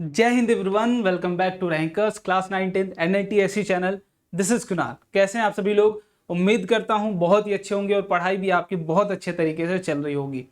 जय हिंद everyone, welcome back to Rankers class 9 10 NITSC channel. This is Kunal. कैसे हैं आप सभी लोग? उम्मीद करता हूं बहुत ही अच्छे होंगे और पढ़ाई भी आपकी बहुत अच्छे तरीके से चल रही होगी।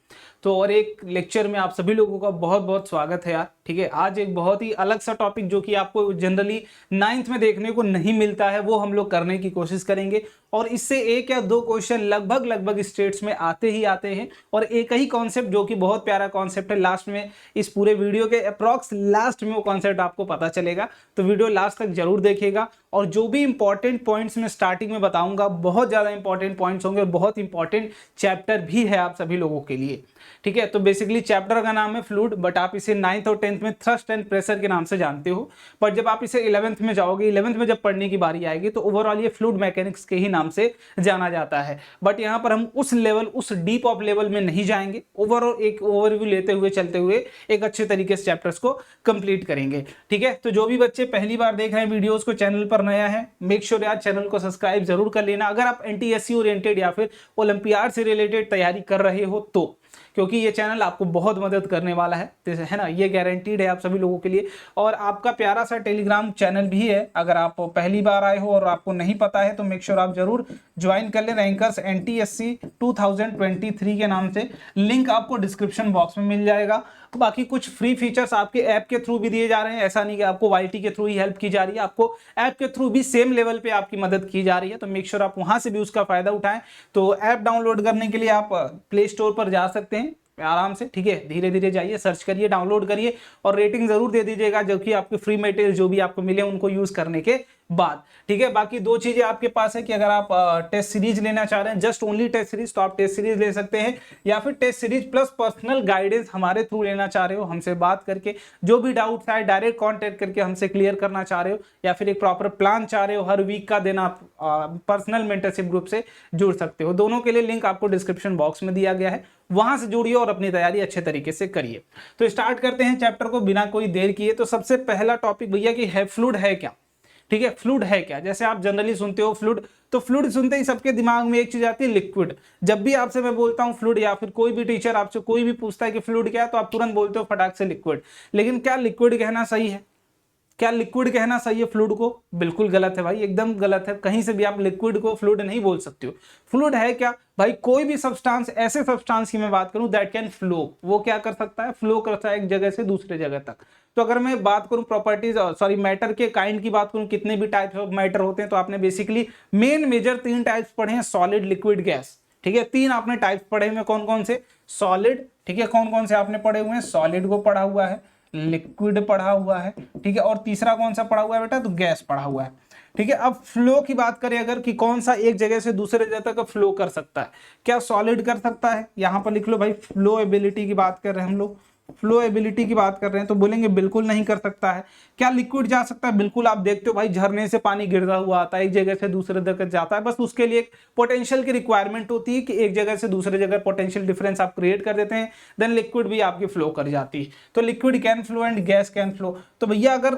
तो और एक लेक्चर में आप सभी लोगों का बहुत बहुत स्वागत है यार। ठीक है, आज एक बहुत ही अलग सा टॉपिक जो कि आपको जनरली 9th में देखने को नहीं मिलता है वो हम लोग करने की कोशिश करेंगे। और इससे एक या दो क्वेश्चन लगभग लगभग स्टेट्स में आते ही आते हैं। और एक ही कॉन्सेप्ट जो कि बहुत प्यारा कॉन्सेप्ट है, लास्ट में इस पूरे वीडियो के अप्रॉक्स लास्ट में वो कॉन्सेप्ट आपको पता चलेगा। तो वीडियो लास्ट तक जरूर देखिएगा। और जो भी इंपॉर्टेंट पॉइंट्स मैं स्टार्टिंग में बताऊंगा बहुत ज्यादा इंपॉर्टेंट पॉइंट्स होंगे और बहुत इंपॉर्टेंट चैप्टर भी है आप सभी लोगों के लिए। ठीक है, तो बेसिकली चैप्टर का नाम है फ्लूइड, बट आप इसे 9th और 10th में थ्रस्ट एंड प्रेशर के नाम से जानते हो। पर जब आप इसे 11th में जाओगे, 11th में जब पढ़ने की बारी आएगी तो ओवरऑल ये फ्लूइड मैकेनिक्स के ही नाम से जाना जाता है। बट यहाँ पर हम उस लेवल, उस डीप ऑफ लेवल में नहीं जाएंगे। ओवरऑल एक ओवरव्यू लेते हुए चलते हुए एक अच्छे तरीके से चैप्टर्स को कंप्लीट करेंगे। ठीक है, तो जो भी बच्चे पहली बार देख रहे हैं वीडियोस को, चैनल पर नया है, मेक श्योर यार चैनल को सब्सक्राइब जरूर कर लेना। अगर आप NTSC ओरिएंटेड या फिर ओलंपियाड से रिलेटेड तैयारी कर रहे हो तो, क्योंकि ये चैनल आपको बहुत मदद करने वाला है ना, ये गारंटीड है आप सभी लोगों के लिए। और आपका प्यारा सा टेलीग्राम चैनल भी है, अगर आप पहली बार आए हो और आपको नहीं पता है तो मेक श्योर आप जरूर ज्वाइन कर लें। रैंकर्स NTSC 2023 के नाम से लिंक आपको डिस्क्रिप्शन बॉक्स में मिल जाएगा। बाकी कुछ फ्री फीचर्स आपके ऐप के थ्रू भी दिए जा रहे हैं। ऐसा नहीं कि आपको YT के थ्रू ही हेल्प की जा रही है, आपको ऐप के थ्रू भी सेम लेवल पे आपकी मदद की जा रही है। तो मेक श्योर आप वहां से भी उसका फायदा उठाएं। तो ऐप डाउनलोड करने के लिए आप प्ले स्टोर पर जा सकते हैं आराम से। ठीक है, धीरे धीरे जाइए, सर्च करिए, डाउनलोड करिए और रेटिंग जरूर दे दीजिएगा, जो कि आपके फ्री मटेरियल जो भी आपको मिले उनको यूज करने के बाद। ठीक है, बाकी दो चीजें आपके पास है कि अगर आप टेस्ट सीरीज लेना चाह रहे हैं, जस्ट ओनली टेस्ट सीरीज, तो आप टेस्ट सीरीज ले सकते हैं। या फिर test series plus personal guidance हमारे थ्रू लेना चाह रहे हो, हमसे बात करके जो भी डाउट्स आए डायरेक्ट कांटेक्ट करके हमसे क्लियर करना चाह रहे हो, या फिर एक प्रॉपर प्लान चाह रहे हो हर वीक का देना, पर्सनल मेंटरशिप ग्रुप से जुड़ सकते हो। दोनों के लिए लिंक आपको डिस्क्रिप्शन बॉक्स में दिया गया है, वहां से जुड़िए और अपनी तैयारी अच्छे तरीके से करिए। तो स्टार्ट करते हैं चैप्टर को बिना कोई देर किए। तो सबसे पहला टॉपिक भैया कि है फ्लूइड है क्या। ठीक है, फ्लूइड है क्या, जैसे आप जनरली सुनते हो फ्लूइड, तो फ्लूइड सुनते ही सबके दिमाग में एक चीज आती है लिक्विड। जब भी आपसे मैं बोलता हूं फ्लूइड, या फिर कोई भी टीचर आपसे कोई भी पूछता है कि फ्लूइड क्या है, तो आप तुरंत बोलते हो फटाक से लिक्विड। लेकिन क्या लिक्विड कहना सही है? क्या लिक्विड कहना सही है फ्लूइड को? बिल्कुल गलत है भाई, एकदम गलत है। कहीं से भी आप लिक्विड को फ्लूइड नहीं बोल सकते हो। फ्लूइड है क्या भाई? कोई भी सब्सटेंस, ऐसे सब्सटेंस की मैं बात करूं दैट कैन फ्लो, वो क्या कर सकता है? फ्लो करता है एक जगह से दूसरे जगह तक। तो अगर मैं बात करूं प्रॉपर्टीज, सॉरी मैटर के काइंड की बात करूं, कितने भी टाइप्स ऑफ मैटर होते हैं, तो आपने बेसिकली मेन मेजर 3 टाइप्स पढ़े हैं, सॉलिड, लिक्विड, गैस। ठीक है, 3 आपने टाइप्स पढ़े हुए, कौन कौन से? सॉलिड। ठीक है, कौन कौन से आपने पढ़े हुए हैं? सॉलिड को पढ़ा हुआ है, लिक्विड पढ़ा हुआ है, ठीक है, और तीसरा कौन सा पढ़ा हुआ है बेटा? तो गैस पढ़ा हुआ है। ठीक है, अब फ्लो की बात करें अगर, कि कौन सा एक जगह से दूसरे जगह तक फ्लो कर सकता है, क्या सॉलिड कर सकता है? यहां पर लिख लो भाई, फ्लो एबिलिटी की बात कर रहे हैं हम लोग, फ्लो एबिलिटी की बात कर रहे हैं, तो बोलेंगे बिल्कुल नहीं कर सकता है। क्या लिक्विड जा सकता है? बिल्कुल। आप देखते हो भाई, झरने से पानी गिरता हुआ आता है, एक जगह से दूसरे जगह जाता है, बस उसके लिए एक पोटेंशियल की रिक्वायरमेंट होती है कि एक जगह से दूसरे जगह पोटेंशियल डिफरेंस आप क्रिएट कर देते हैं, देन लिक्विड भी आपकी फ्लो कर जाती है। तो liquid can flow and gas can flow. तो भैया अगर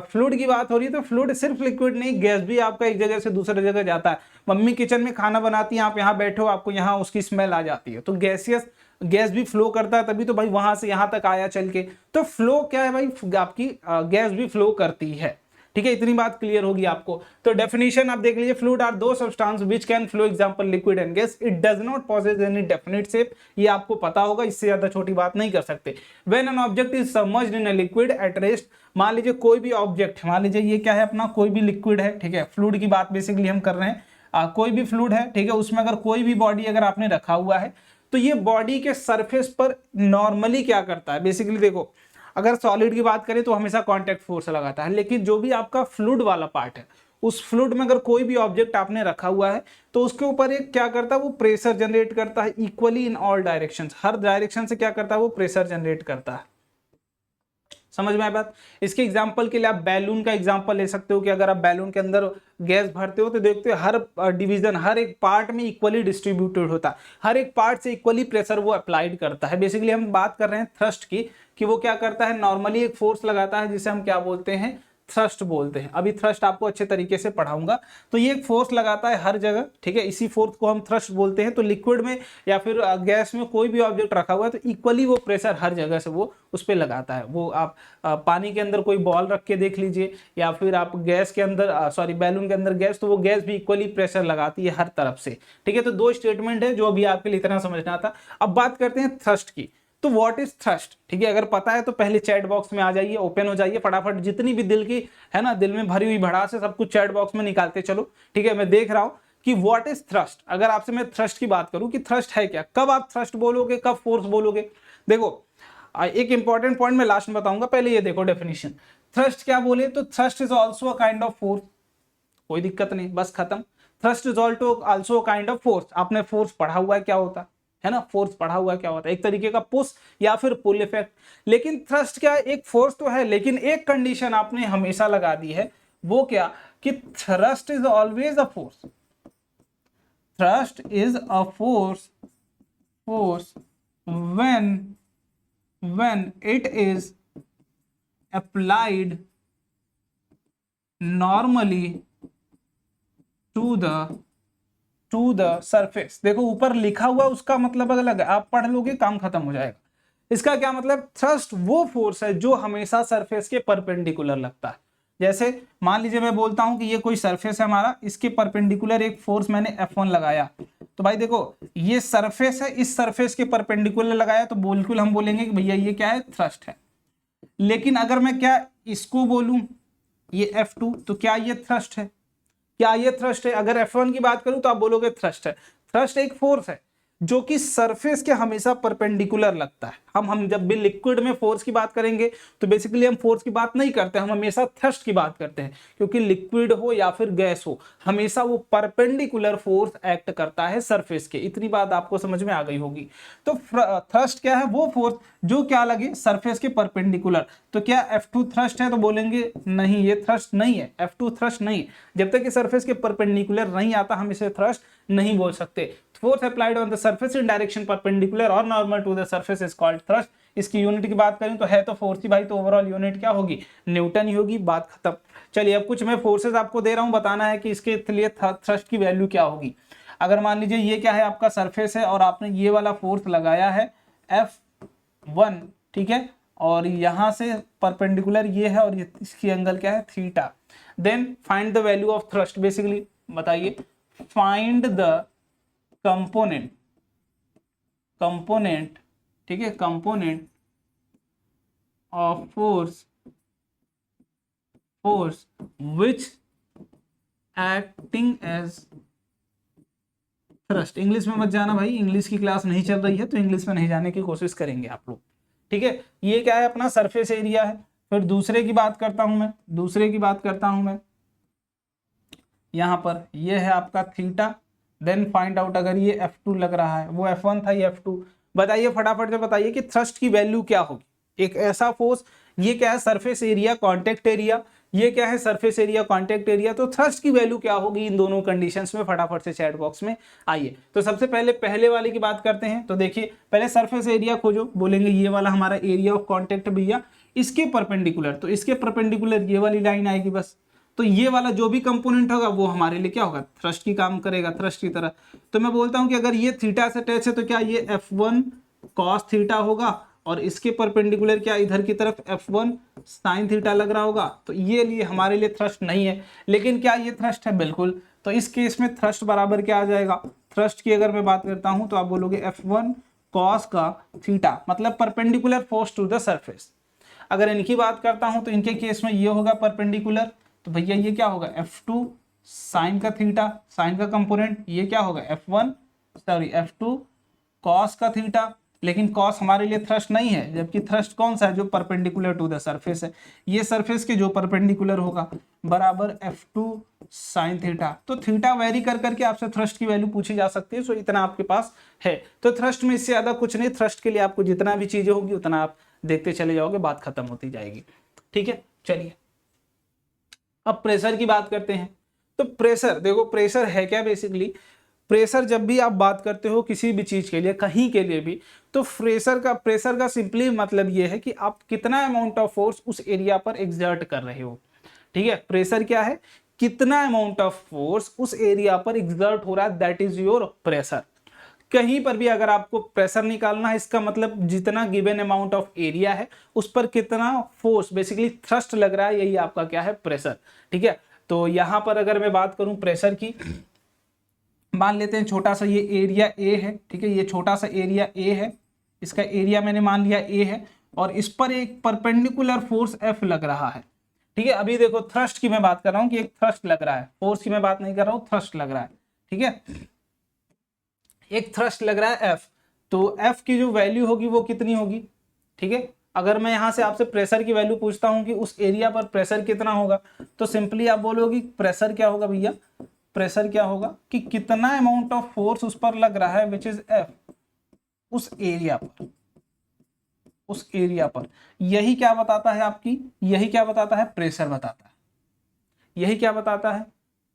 फ्लूइड की बात हो रही है तो फ्लूइड सिर्फ लिक्विड नहीं, गैस भी आपका एक जगह से दूसरे जगह जाता है। मम्मी किचन में खाना बनाती है, आप यहाँ बैठे हो, आपको यहाँ उसकी स्मेल आ जाती है, तो गैसियस गैस भी फ्लो करता है, तभी तो भाई वहां से यहां तक आया चल के। तो फ्लो क्या है भाई? आपकी गैस भी फ्लो करती है। ठीक है, इतनी बात क्लियर होगी आपको। तो डेफिनेशन आप देख लीजिए, फ्लूइड आर दो substance which can flow, example liquid and gas, it does not possesses any definite shape. ये आपको पता होगा, इससे ज्यादा छोटी बात नहीं कर सकते। When an object is submerged in a liquid at rest, मान लीजिए कोई भी ऑब्जेक्ट, मान लीजिए ये क्या है अपना, कोई भी लिक्विड है। ठीक है, फ्लूइड की बात बेसिकली हम कर रहे हैं। कोई भी फ्लूइड है, ठीक है, उसमें अगर कोई भी बॉडी अगर आपने रखा हुआ है, तो ये बॉडी के सरफेस पर नॉर्मली क्या करता है? बेसिकली देखो, अगर सॉलिड की बात करें तो हमेशा कांटेक्ट फोर्स लगाता है, लेकिन जो भी आपका फ्लूइड वाला पार्ट है, उस फ्लूइड में अगर कोई भी ऑब्जेक्ट आपने रखा हुआ है, तो उसके ऊपर एक क्या करता है? वो प्रेशर जनरेट करता है equally in all directions. Her direction से क्या करता है? वो प्रेशर जनरेट करता है। समझ में आया बात? इसके एग्जांपल के लिए आप बैलून का एग्जांपल ले सकते हो, कि अगर आप बैलून के अंदर गैस भरते हो तो देखते हो हर डिवीजन, हर एक पार्ट में इक्वली डिस्ट्रीब्यूटेड होता है, हर एक पार्ट से इक्वली प्रेशर वो अप्लाइड करता है। बेसिकली हम बात कर रहे हैं थ्रस्ट की, कि वो क्या करता है? नॉर्मली एक फोर्स लगाता है जिसे हम क्या बोलते हैं? थ्रस्ट बोलते हैं। अभी थ्रस्ट आपको अच्छे तरीके से पढ़ाऊंगा। तो ये एक फोर्स लगाता है हर जगह, ठीक है, इसी फोर्स को हम थ्रस्ट बोलते हैं। तो लिक्विड में या फिर गैस में कोई भी ऑब्जेक्ट रखा हुआ है तो इक्वली वो प्रेशर हर जगह से वो उस पर लगाता है। वो आप पानी के अंदर कोई बॉल रख के देख लीजिए, या फिर आप गैस के अंदर सॉरी बैलून के अंदर गैस, तो वो गैस भी इक्वली प्रेशर लगाती है हर तरफ से, ठीक है। तो दो स्टेटमेंट है जो अभी आपके लिए इतना समझना था। अब बात करते हैं थ्रस्ट की। तो व्हाट इज थ्रस्ट, ठीक है, अगर पता है तो पहले चैट बॉक्स में आ जाइए, ओपन हो जाइए फटाफट, जितनी भी दिल की है ना, दिल में भरी हुई भड़ास है, सब कुछ चैट बॉक्स में निकालते चलो, ठीक है। मैं देख रहा हूं कि व्हाट इज थ्रस्ट। अगर आपसे मैं थ्रस्ट की बात करूं कि थ्रस्ट है क्या, कब आप थ्रस्ट बोलोगे, कब फोर्स बोलोगे। देखो एक इंपॉर्टेंट पॉइंट मैं लास्ट में बताऊंगा, पहले ये देखो डेफिनेशन। थ्रस्ट क्या बोले तो thrust is also a kind of force, कोई दिक्कत नहीं, बस खत्म। Thrust is also kind of force. आपने फोर्स पढ़ा हुआ है क्या होता है ना, फोर्स पढ़ा हुआ क्या होता है, एक तरीके का पुश या फिर पुल इफेक्ट। लेकिन थ्रस्ट क्या है, एक फोर्स तो है, लेकिन एक कंडीशन आपने हमेशा लगा दी है, वो क्या, कि thrust is always a force. Thrust is a force when it is applied normally to the surface। देखो ऊपर लिखा हुआ उसका मतलब अलग है, आप पढ़ लोगे काम खत्म हो जाएगा। इसका क्या मतलब, थ्रस्ट वो फोर्स है जो हमेशा सरफेस के परपेंडिकुलर लगता है। जैसे मान लीजिए मैं बोलता हूं कि ये कोई सरफेस है हमारा, इसके परपेंडिकुलर एक फोर्स मैंने F1 लगाया, तो भाई देखो ये सरफेस है, इस सरफेस के परपेंडिकुलर लगाया, तो बिल्कुल हम बोलेंगे कि भैया ये क्या है, थ्रस्ट है। लेकिन अगर मैं क्या इसको बोलूं ये F2, तो क्या ये थ्रस्ट है, क्या ये थ्रस्ट है। अगर F1 की बात करूं तो आप बोलोगे थ्रस्ट है। थ्रस्ट एक फोर्स है जो कि सरफेस के हमेशा परपेंडिकुलर लगता है। हम जब भी लिक्विड में फोर्स की बात करेंगे तो बेसिकली हम फोर्स की बात नहीं करते, हम हमेशा थ्रस्ट की बात करते हैं, क्योंकि लिक्विड हो या फिर गैस हो, हमेशा वो परपेंडिकुलर फोर्स एक्ट करता है सरफेस के। इतनी बात आपको समझ में आ गई होगी। तो थ्रस्ट क्या है, वो फोर्स जो क्या लगे सरफेस के परपेंडिकुलर। तो क्या F2 थ्रस्ट है, तो बोलेंगे नहीं ये थ्रस्ट नहीं है, F2 थ्रस्ट नहीं है। जब तक कि सरफेस के परपेंडिकुलर नहीं आता हम इसे थ्रस्ट नहीं बोल सकते। Force applied on the surface in direction perpendicular और normal to the surface is called thrust. इसकी यूनिट की बात करें तो है तो फोर्स ही भाई, तो ओवरऑल यूनिट क्या होगी, न्यूटन ही होगी, बात खत्म। चलिए अब कुछ मैं फोर्सेस आपको दे रहा हूं, बताना है कि इसके लिए थ्रस्ट की वैल्यू क्या होगी। अगर मान लीजिए ये क्या है, आपका सरफेस है और आपने ये वाला फोर्स लगाया है F1, ठीक है, और यहां से परपेंडिकुलर ये है और इसकी एंगल क्या है, theta. Then find the value of thrust. Basically बताइए, फाइंड द कंपोनेंट, ठीक है, component of force which acting as thrust. English में मत जाना भाई, इंग्लिश की क्लास नहीं चल रही है तो इंग्लिश में नहीं जाने की कोशिश करेंगे आप लोग, ठीक है। ये क्या है, अपना सरफेस एरिया है। फिर दूसरे की बात करता हूं मैं, यहां पर ये है आपका थीटा। देन फाइंड आउट, अगर ये F2 लग रहा है, वो F1 था, ये F2। बताइए फटाफट से बताइए कि थ्रस्ट की वैल्यू क्या होगी। एक ऐसा फोर्स, ये क्या है, सरफेस एरिया कांटेक्ट एरिया, ये क्या है, सरफेस एरिया कांटेक्ट एरिया। तो थ्रस्ट की वैल्यू क्या होगी इन दोनों कंडीशंस में, फटाफट से चैट बॉक्स में आइए। तो सबसे पहले वाले की बात करते हैं। तो देखिए पहले सरफेस एरिया खोजो, बोलेंगे ये वाला हमारा एरिया ऑफ कांटेक्ट भैया, इसके परपेंडिकुलर, तो इसके परपेंडिकुलर ये वाली लाइन आएगी बस। तो ये वाला जो भी कंपोनेंट होगा वो हमारे लिए क्या होगा, थ्रस्ट की काम करेगा, थ्रस्ट की तरह। तो मैं बोलता हूं कि अगर ये थीटा से टच है तो क्या ये F1 cos थीटा होगा, और इसके परपेंडिकुलर क्या इधर की तरफ F1 sin थीटा लग रहा होगा। तो ये लिए हमारे लिए थ्रस्ट नहीं है, लेकिन क्या ये थ्रस्ट है, बिल्कुल। तो इस केस में थ्रस्ट बराबर क्या आ जाएगा, थ्रस्ट की अगर मैं बात करता हूं तो आप बोलोगे F1 cos का थीटा, मतलब perpendicular force to the surface. अगर इनकी बात करता हूं तो इनके केस में ये होगा परपेंडिकुलर, तो भैया ये क्या होगा, F2 साइन का थीटा, साइन का कंपोनेंट, ये क्या होगा F2 कॉस का थीटा। लेकिन कॉस हमारे लिए थ्रस्ट नहीं है, जबकि थ्रस्ट कौन सा है, जो परपेंडिकुलर टू द सरफेस है। ये सरफेस के जो परपेंडिकुलर होगा बराबर F2 साइन थीटा। तो थीटा वेरी कर करके आपसे थ्रस्ट की वैल्यू पूछी जा सकती है। सो इतना आपके पास है। तो थ्रस्ट में इससे ज्यादा कुछ नहीं, थ्रस्ट के लिए आपको जितना भी चीजें होगी उतना आप देखते चले जाओगे, बात खत्म होती जाएगी, ठीक है। चलिए अब प्रेशर की बात करते हैं। तो प्रेशर, देखो प्रेशर है क्या, बेसिकली प्रेशर जब भी आप बात करते हो किसी भी चीज के लिए, कहीं के लिए भी, तो प्रेशर का सिंपली मतलब ये है कि आप कितना अमाउंट ऑफ फोर्स उस एरिया पर एग्जर्ट कर रहे हो। ठीक है, प्रेशर क्या है, कितना अमाउंट ऑफ फोर्स उस एरिया पर एग्जर्ट हो रहा है, दैट इज योर प्रेशर। कहीं पर भी अगर आपको प्रेशर निकालना है, इसका मतलब जितना गिवन अमाउंट ऑफ एरिया है उस पर कितना फोर्स बेसिकली थ्रस्ट लग रहा है, यही आपका क्या है, प्रेशर। ठीक है, तो यहां पर अगर मैं बात करूं प्रेशर की, मान लेते हैं छोटा सा ये एरिया ए है, ठीक है, ये छोटा सा एरिया ए है, इसका एरिया मैंने मान लिया ए है, और इस पर एक परपेंडिकुलर फोर्स एफ लग रहा है। ठीक है, अभी देखो थ्रस्ट की मैं बात कर रहा हूं कि एक थ्रस्ट लग रहा है, फोर्स की मैं बात नहीं कर रहा हूं, थ्रस्ट लग रहा है। ठीक है, एक थ्रस्ट लग रहा है एफ, तो एफ की जो वैल्यू होगी वो कितनी होगी। ठीक है, अगर मैं यहां से आपसे प्रेशर की वैल्यू पूछता हूं कि उस एरिया पर प्रेशर कितना होगा, तो सिंपली आप बोलोगे प्रेशर क्या होगा भैया, प्रेशर क्या होगा कि कितना अमाउंट ऑफ फोर्स उस पर लग रहा है, विच इज एफ, उस एरिया पर, उस एरिया पर। यही क्या बताता है आपकी, यही क्या बताता है, प्रेशर बताता है। यही क्या बताता है,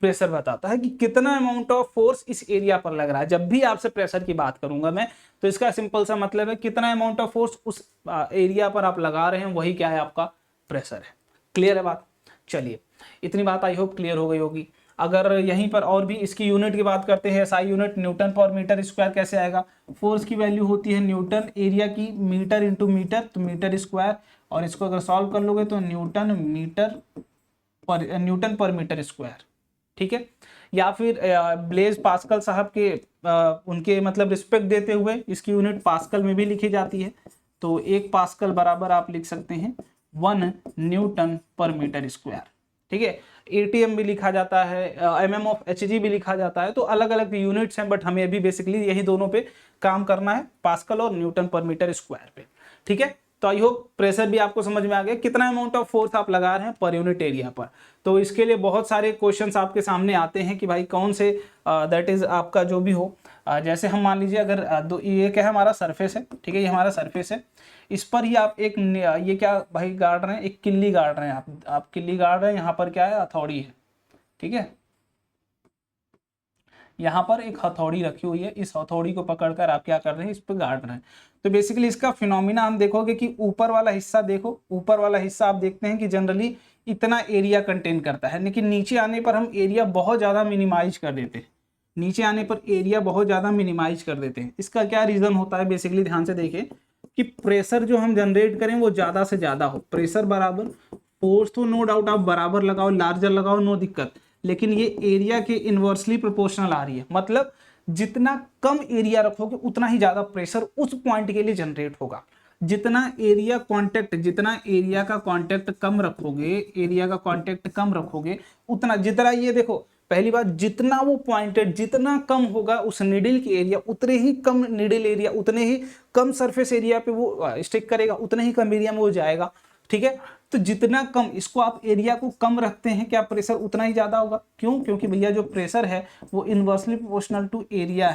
प्रेशर बताता है कि कितना अमाउंट ऑफ फोर्स इस एरिया पर लग रहा है। जब भी आपसे प्रेशर की बात करूंगा मैं, तो इसका सिंपल सा मतलब है कितना अमाउंट ऑफ फोर्स उस एरिया पर आप लगा रहे हैं, वही क्या है, आपका प्रेशर है। क्लियर है बात। चलिए, इतनी बात आई होप क्लियर हो गई होगी। अगर यहीं पर और भी इसकी यूनिट की बात करते हैं, एसआई यूनिट न्यूटन पर मीटर स्क्वायर कैसे आएगा, फोर्स की वैल्यू होती है न्यूटन, एरिया की मीटर इंटू मीटर, तो मीटर स्क्वायर, और इसको अगर सॉल्व कर लोगे तो न्यूटन पर मीटर स्क्वायर। ठीक है, या फिर ब्लेज पास्कल साहब के उनके मतलब रिस्पेक्ट देते हुए इसकी यूनिट पास्कल में भी लिखी जाती है, तो 1 पास्कल बराबर आप लिख सकते हैं 1 न्यूटन पर मीटर स्क्वायर। ठीक है, एटीएम भी लिखा जाता है, एमएम ऑफ एचजी भी लिखा जाता है, तो अलग अलग यूनिट्स हैं, बट हमें अभी बेसिकली यही दोनों पे काम करना है, पास्कल और न्यूटन पर मीटर स्क्वायर पे। ठीक है, तो आई होप प्रेशर भी आपको समझ में आ गया, कितना अमाउंट ऑफ फोर्स आप लगा रहे हैं पर यूनिट एरिया पर। तो इसके लिए बहुत सारे क्वेश्चंस आपके सामने आते हैं कि भाई कौन से दैट इज आपका जो भी हो, जैसे हम मान लीजिए अगर ये क्या है, हमारा सरफेस है। ठीक है, ये हमारा सरफेस है, इस पर ही आप एक ये क्या भाई गाड़ रहे हैं, एक किल्ली गाड़ रहे हैं, आप किल्ली गाड़ रहे हैं, यहाँ पर क्या है, हथौड़ी है। ठीक है, यहाँ पर एक हथौड़ी रखी हुई है, इस हथौड़ी को पकड़कर आप क्या कर रहे हैं, इस पर गाड़ रहे हैं। तो बेसिकली इसका फिनोमिना हम देखोगे कि ऊपर वाला हिस्सा देखो, ऊपर वाला हिस्सा आप देखते हैं कि जनरली इतना एरिया कंटेन करता है, लेकिन नीचे आने पर हम एरिया बहुत ज़्यादा मिनिमाइज कर देते हैं, नीचे आने पर एरिया बहुत ज़्यादा मिनिमाइज कर देते हैं। इसका क्या रीज़न होता है, बेसिकली ध्यान से देखें कि प्रेशर जो हम जनरेट करें वो ज़्यादा से ज़्यादा हो, प्रेशर बराबर फोर्स, तो नो डाउट आप बराबर लगाओ, लार्जर लगाओ, नो दिक्कत, लेकिन ये एरिया के इनवर्सली प्रोपोर्शनल आ रही है। मतलब जितना कम एरिया रखोगे उतना ही ज्यादा प्रेशर उस पॉइंट के लिए जनरेट होगा। जितना एरिया कांटेक्ट, जितना एरिया का कांटेक्ट कम रखोगे, एरिया का कांटेक्ट कम रखोगे, उतना जितना, ये देखो पहली बात, जितना वो पॉइंटेड जितना कम होगा उस निडल की एरिया, उतने ही कम निडल एरिया, उतने ही कम सरफेस एरिया पे वो स्टिक करेगा, उतने ही कम एरिया में वो जाएगा। ठीक है, तो जितना कम इसको आप एरिया को कम रखते हैं, क्या प्रेशर उतना ही ज्यादा होगा। क्यों, क्योंकि भैया जो प्रेशर है वो इनवर्सली प्रोपोर्शनल टू एरिया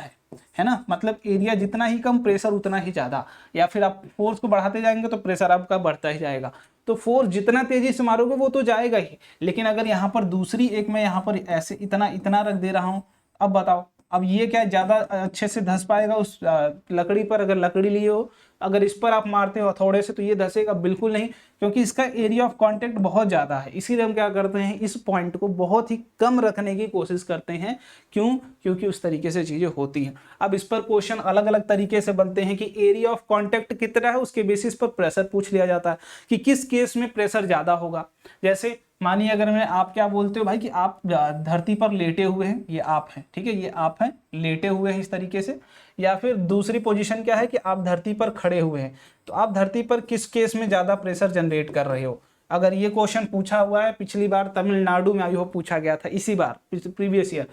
है ना, मतलब एरिया जितना ही कम प्रेशर उतना ही ज्यादा, या फिर आप फोर्स को बढ़ाते जाएंगे तो प्रेशर आपका बढ़ता ही जाएगा। तो फोर्स जितना तेजी से मारोगे वो तो जाएगा ही, लेकिन अगर यहाँ पर दूसरी एक मैं यहाँ पर ऐसे इतना इतना रख दे रहा हूँ, अब बताओ, अब ये क्या ज्यादा अच्छे से धंस पाएगा उस लकड़ी पर, अगर लकड़ी लिए हो, अगर इस पर आप मारते हो थोड़े से तो ये धंसेगा बिल्कुल नहीं, क्योंकि इसका एरिया ऑफ कांटेक्ट बहुत ज़्यादा है। इसीलिए हम क्या करते हैं, इस पॉइंट को बहुत ही कम रखने की कोशिश करते हैं। क्यों, क्योंकि उस तरीके से चीज़ें होती हैं। अब इस पर क्वेश्चन अलग अलग तरीके से बनते हैं कि एरिया ऑफ कांटेक्ट कितना है, उसके बेसिस पर प्रेशर पूछ लिया जाता है कि किस केस में प्रेशर ज़्यादा होगा। जैसे मानिए अगर मैं, आप क्या बोलते हो भाई कि आप धरती पर लेटे हुए हैं, ये आप हैं, ठीक है, ये आप हैं, लेटे हुए हैं इस तरीके से, या फिर दूसरी पोजीशन क्या है कि आप धरती पर खड़े हुए हैं, तो आप धरती पर किस केस में ज़्यादा प्रेशर जनरेट कर रहे हो। अगर ये क्वेश्चन पूछा हुआ है, पिछली बार तमिलनाडु में आई पूछा गया था, इसी बार प्रीवियस ईयर,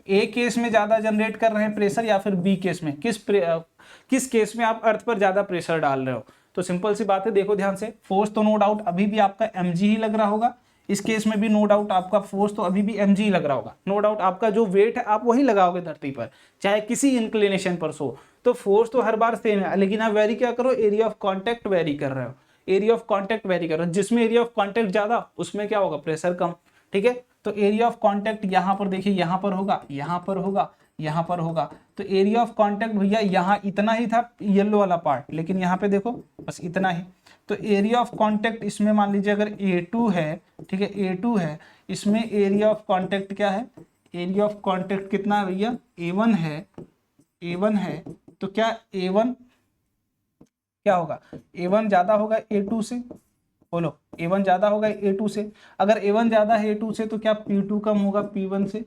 ए केस में ज़्यादा जनरेट कर रहे हैं प्रेशर, या फिर बी केस में, किस केस में आप अर्थ पर ज़्यादा प्रेशर डाल रहे हो। तो सिंपल सी बात है, देखो ध्यान से, फोर्स तो नो डाउट अभी भी आपका mg ही लग रहा होगा, इस केस में भी नो डाउट आपका फोर्स तो अभी भी mg लग रहा होगा। नो डाउट आपका जो वेट है आप वही लगाओगे धरती पर, चाहे किसी इंक्लिनेशन पर सो, तो फोर्स तो हर बार सेम है, लेकिन आप वेरी क्या करो, एरिया ऑफ कांटेक्ट वेरी कर रहे हो, एरिया ऑफ कांटेक्ट वेरी कर रहे हो। जिसमें एरिया ऑफ कांटेक्ट ज्यादा उसमें क्या होगा, प्रेशर कम। ठीक है, तो एरिया ऑफ कांटेक्ट यहाँ पर देखिए, यहाँ पर होगा, यहाँ पर होगा, यहाँ पर होगा, तो एरिया ऑफ कांटेक्ट भैया यहाँ इतना ही था येलो वाला पार्ट, लेकिन यहाँ पे देखो बस इतना ही। तो एरिया ऑफ कांटेक्ट इसमें मान लीजिए अगर A2 है, ठीक है, A2 है, इसमें एरिया ऑफ कांटेक्ट क्या है, एरिया ऑफ कांटेक्ट कितना है भैया, A1 है, A1 है, तो क्या A1 क्या होगा, A1 ज्यादा होगा A2 से, बोलो A1 ज्यादा होगा A2 से, अगर A1 ज्यादा है A2 से तो क्या P2 कम होगा P1 से,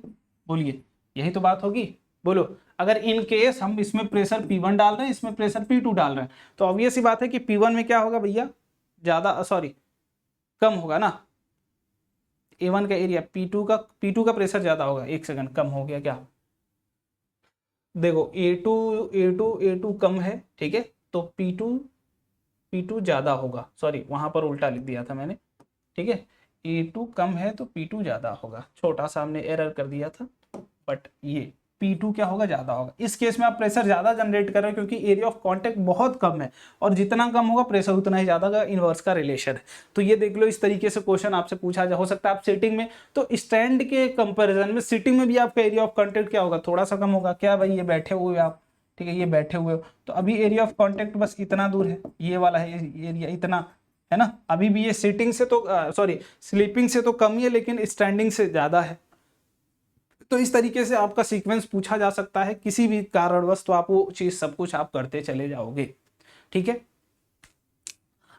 बोलिए यही तो बात होगी, बोलो। अगर इन केस हम इसमें प्रेशर P1 डाल रहे हैं, इसमें प्रेशर P2 डाल रहे हैं, तो ऑब्वियस सी बात है कि P1 में क्या होगा भैया, ज्यादा, सॉरी कम होगा ना, A1 का एरिया P2 का प्रेशर ज्यादा होगा, एक सेकंड, कम हो गया क्या, देखो A2 कम है, ठीक है, तो P2 ज्यादा होगा, सॉरी वहां पर उल्टा लिख दिया था मैंने, ठीक है, A2 कम है तो P2 ज्यादा होगा, छोटा सा हमने एरर कर दिया था, बट ये P2 क्या होगा, ज्यादा होगा। इस केस में आप प्रेशर ज्यादा जनरेट कर रहे हो क्योंकि एरिया ऑफ कांटेक्ट बहुत कम है, और जितना कम होगा प्रेशर उतना ही ज्यादा का इनवर्स का रिलेशन है। तो ये देख लो, इस तरीके से क्वेश्चन आपसे पूछा जा हो सकता है आप सिटिंग में, तो स्टैंड के कंपेरिजन में सिटिंग में भी आपका एरिया ऑफ कांटेक्ट क्या होगा, थोड़ा सा कम होगा। क्या भाई, ये बैठे हुए आप, ठीक है, ये बैठे हुए हो, तो अभी एरिया ऑफ कांटेक्ट बस इतना दूर है, ये वाला है एरिया इतना है ना, अभी भी ये सिटिंग से तो सॉरी स्लीपिंग से तो कम ही है, लेकिन स्टैंडिंग से ज्यादा है। तो इस तरीके से आपका सीक्वेंस पूछा जा सकता है किसी भी कारणवश, तो आप वो चीज सब कुछ आप करते चले जाओगे, ठीक है।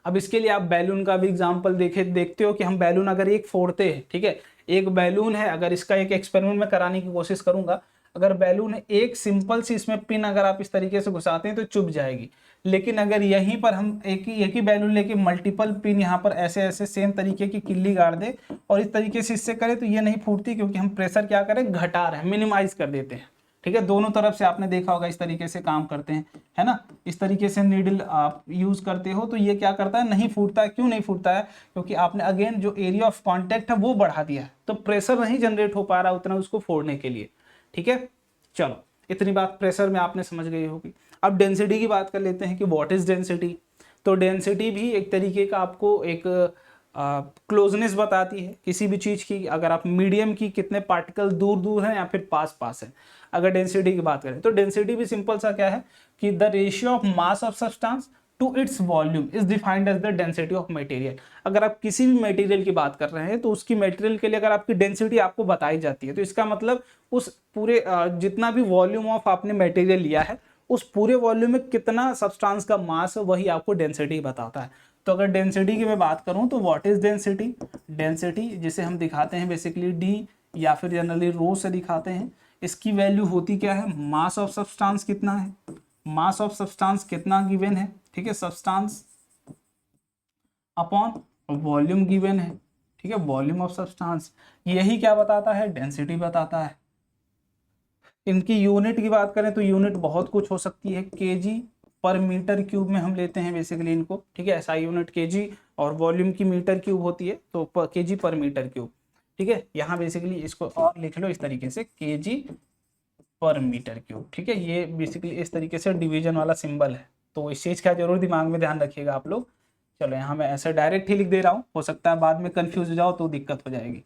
अब इसके लिए आप बैलून का भी एग्जांपल देखते हो कि हम बैलून अगर एक फोड़ते हैं, ठीक है, एक बैलून है, अगर इसका एक एक्सपेरिमेंट में कराने की कोशिश करूंगा, अगर बैलून है, एक सिंपल सी इसमें पिन अगर आप इस तरीके से घुसाते हैं तो चुभ जाएगी, लेकिन अगर यहीं पर हम एक ही बैलून लेके मल्टीपल पिन यहाँ पर ऐसे ऐसे सेम तरीके की किल्ली गाड़ दे और इस तरीके से इससे करें तो ये नहीं फूटती, क्योंकि हम प्रेशर क्या करें, घटा रहे हैं, मिनिमाइज कर देते हैं, ठीक है। दोनों तरफ से आपने देखा होगा इस तरीके से काम करते हैं, है ना, इस तरीके से नीडल आप यूज करते हो तो ये क्या करता है, नहीं फूटता है। क्यों नहीं फूटता है, क्योंकि आपने अगेन जो एरिया ऑफ कांटेक्ट है वो बढ़ा दिया है, तो प्रेशर नहीं जनरेट हो पा रहा उतना उसको फोड़ने के लिए, ठीक है। चलो, इतनी बात प्रेशर में आपने समझ गई होगी। अब डेंसिटी की बात कर लेते हैं कि व्हाट इज डेंसिटी। तो डेंसिटी भी एक तरीके का आपको एक क्लोजनेस बताती है किसी भी चीज की, अगर आप मीडियम की कितने पार्टिकल दूर दूर हैं या फिर पास पास है। अगर डेंसिटी की बात करें तो डेंसिटी भी सिंपल सा क्या है कि the ratio of mass of substance to its volume is defined as the density of material. अगर आप किसी भी मटेरियल की बात कर रहे हैं तो उसकी मटेरियल के लिए अगर आपकी डेंसिटी आपको बताई जाती है तो इसका मतलब उस पूरे जितना भी वॉल्यूम ऑफ आपने मटेरियल लिया है उस पूरे वॉल्यूम में कितना सब्सटेंस का मास है वही आपको डेंसिटी बताता है। तो अगर डेंसिटी की मैं बात करूं तो व्हाट इज डेंसिटी, डेंसिटी जिसे हम दिखाते हैं बेसिकली डी या फिर जनरली रो से दिखाते हैं, इसकी वैल्यू होती क्या है, मास ऑफ सब्सटेंस कितना है, मास ऑफ सब्सटेंस कितना गिवन है, ठीक है, सब्सटेंस अपॉन वॉल्यूम गिवन है, ठीक है, वॉल्यूम ऑफ सब्सटेंस, यही क्या बताता है, डेंसिटी बताता है। इनकी यूनिट की बात करें तो यूनिट बहुत कुछ हो सकती है, केजी पर मीटर क्यूब में हम लेते हैं बेसिकली इनको, ठीक है, ऐसा यूनिट केजी, और वॉल्यूम की मीटर क्यूब होती है तो केजी पर मीटर क्यूब, ठीक है। यहाँ बेसिकली इसको और लिख लो इस तरीके से, केजी पर मीटर क्यूब, ठीक है। ये बेसिकली इस तरीके से डिवीजन वाला सिंबल है, तो इस चीज का जरूर दिमाग में ध्यान रखिएगा आप लोग। चलो यहाँ मैं ऐसे डायरेक्ट ही लिख दे रहा हूँ, हो सकता है बाद में कंफ्यूज हो जाओ तो दिक्कत हो जाएगी,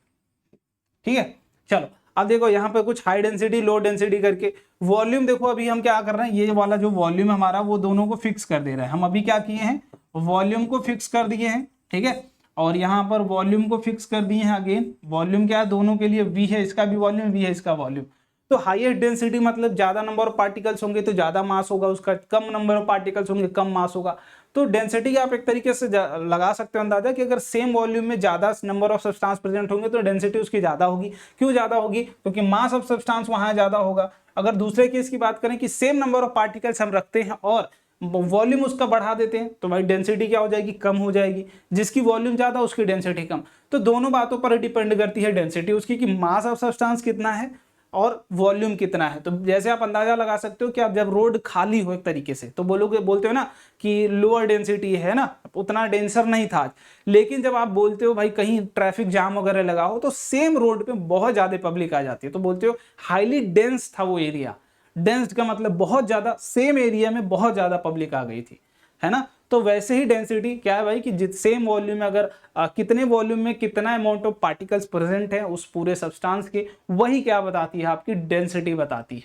ठीक है। चलो अब देखो यहाँ पे कुछ हाई डेंसिटी लो डेंसिटी करके वॉल्यूम, देखो अभी हम क्या कर रहे हैं, ये वाला जो वॉल्यूम हमारा वो दोनों को फिक्स कर दे रहा है। हम अभी क्या किए हैं, वॉल्यूम को फिक्स कर दिए हैं, ठीक है, और यहाँ पर वॉल्यूम को फिक्स कर दिए हैं। अगेन वॉल्यूम क्या है, दोनों के लिए वी है, इसका भी वॉल्यूम, वी है इसका वॉल्यूम। तो हाईएस्ट डेंसिटी मतलब ज्यादा नंबर ऑफ पार्टिकल्स होंगे तो ज्यादा मास होगा उसका, कम नंबर ऑफ पार्टिकल्स होंगे कम मास होगा। तो डेंसिटी आप एक तरीके से लगा सकते हो अंदाजा कि अगर सेम वॉल्यूम में ज्यादा नंबर ऑफ सब्सटेंस प्रेजेंट होंगे तो डेंसिटी उसकी ज्यादा होगी। क्यों ज्यादा होगी, क्योंकि मास ऑफ सब्सटेंस वहां ज्यादा होगा। अगर दूसरे केस की बात करें कि सेम नंबर ऑफ पार्टिकल्स हम रखते हैं और वॉल्यूम उसका बढ़ा देते हैं तो भाई डेंसिटी क्या हो जाएगी, कम हो जाएगी। जिसकी वॉल्यूम ज्यादा उसकी डेंसिटी कम। तो दोनों बातों पर डिपेंड करती है डेंसिटी उसकी कि मास ऑफ सब्सटेंस कितना है और वॉल्यूम कितना है। तो जैसे आप अंदाजा लगा सकते हो कि आप जब रोड खाली हो एक तरीके से तो बोलते हो ना कि लोअर डेंसिटी है ना, उतना डेंसर नहीं था। लेकिन जब आप बोलते हो भाई कहीं ट्रैफिक जाम वगैरह लगा हो तो सेम रोड पे बहुत ज्यादा पब्लिक आ जाती है तो बोलते हो हाईली डेंस था वो एरिया। डेंस का मतलब बहुत ज्यादा, सेम एरिया में बहुत ज्यादा पब्लिक आ गई थी, है ना। तो वैसे ही डेंसिटी क्या है भाई कि सेम वॉल्यूम में अगर कितने वॉल्यूम में कितना अमाउंट ऑफ पार्टिकल्स प्रेजेंट है उस पूरे सब्सटेंस के, वही क्या बताती है, आपकी डेंसिटी बताती है।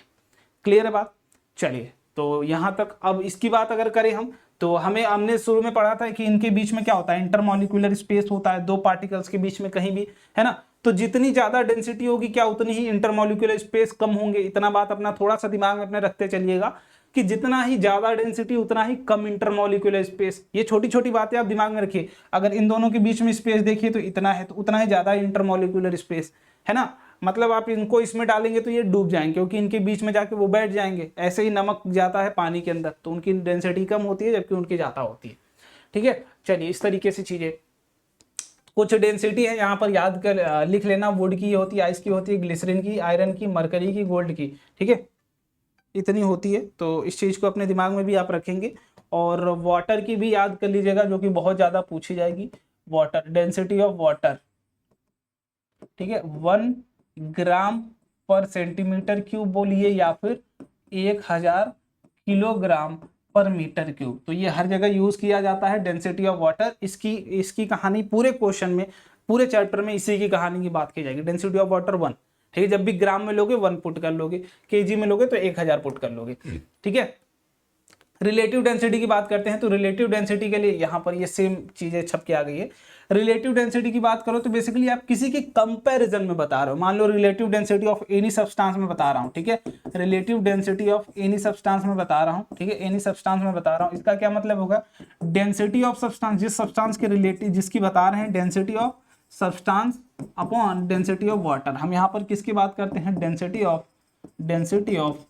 क्लियर है बात। चलिए तो यहां तक। अब इसकी बात अगर करें हम तो हमने शुरू में पढ़ा था कि इनके बीच में क्या होता है, इंटरमॉलिक्यूलर स्पेस होता है, दो पार्टिकल्स के बीच में कहीं भी, है ना। तो जितनी ज्यादा डेंसिटी होगी क्या उतनी ही इंटरमॉलिक्यूलर स्पेस कम होंगे। इतना बात अपना थोड़ा सा दिमाग में अपने रखते चलिएगा कि जितना ही ज्यादा डेंसिटी उतना ही कम इंटरमॉलिक्यूलर स्पेस। ये छोटी छोटी बातें आप दिमाग में रखिए। अगर इन दोनों के बीच में स्पेस देखिए तो इतना है, तो उतना ही ज्यादा इंटरमॉलिक्यूलर स्पेस, है ना। मतलब आप इनको इसमें डालेंगे तो ये डूब जाएंगे, क्योंकि इनके बीच में जाके वो बैठ जाएंगे। ऐसे ही नमक जाता है पानी के अंदर तो उनकी डेंसिटी कम होती है जबकि उनकी ज्यादा होती है। ठीक है, चलिए इस तरीके से चीजें, कुछ डेंसिटी है यहाँ पर याद कर लिख लेना। वुड की होती है, आइस की होती है, ग्लिसरीन की, आयरन की, मरकरी की, गोल्ड की। ठीक है, इतनी होती है। तो इस चीज को अपने दिमाग में भी आप रखेंगे। और वाटर की भी याद कर लीजिएगा, जो कि बहुत ज्यादा पूछी जाएगी। वाटर, डेंसिटी ऑफ वाटर, ठीक है, 1 ग्राम पर सेंटीमीटर क्यूब बोलिए या फिर 1000 किलोग्राम पर मीटर क्यूब। तो ये हर जगह यूज किया जाता है, डेंसिटी ऑफ वाटर। इसकी कहानी पूरे क्वेश्चन में, पूरे चैप्टर में इसी की कहानी की बात की जाएगी। डेंसिटी ऑफ वाटर 1, ठीक है। जब भी ग्राम में लोगे 1 पुट कर लोगे, केजी में लोगे तो 1000 पुट कर लोगे। ठीक है, रिलेटिव डेंसिटी की बात करते हैं। तो रिलेटिव डेंसिटी के लिए यहाँ पर ये सेम चीजें छप के आ गई है। रिलेटिव डेंसिटी की बात करो तो बेसिकली आप किसी के कंपैरिजन में बता रहे हो। मान लो relative density of any substance में बता रहा हूँ, ठीक है, relative density of any substance में बता रहा हूँ, ठीक है, एनी सब्सटेंस में बता रहा हूँ। इसका क्या मतलब होगा, डेंसिटी ऑफ सब्सटेंस, जिस सब्सटेंस के रिलेटिव जिसकी बता रहे हैं, density of substance upon density of water. हम यहाँ पर किसकी बात करते हैं, डेंसिटी ऑफ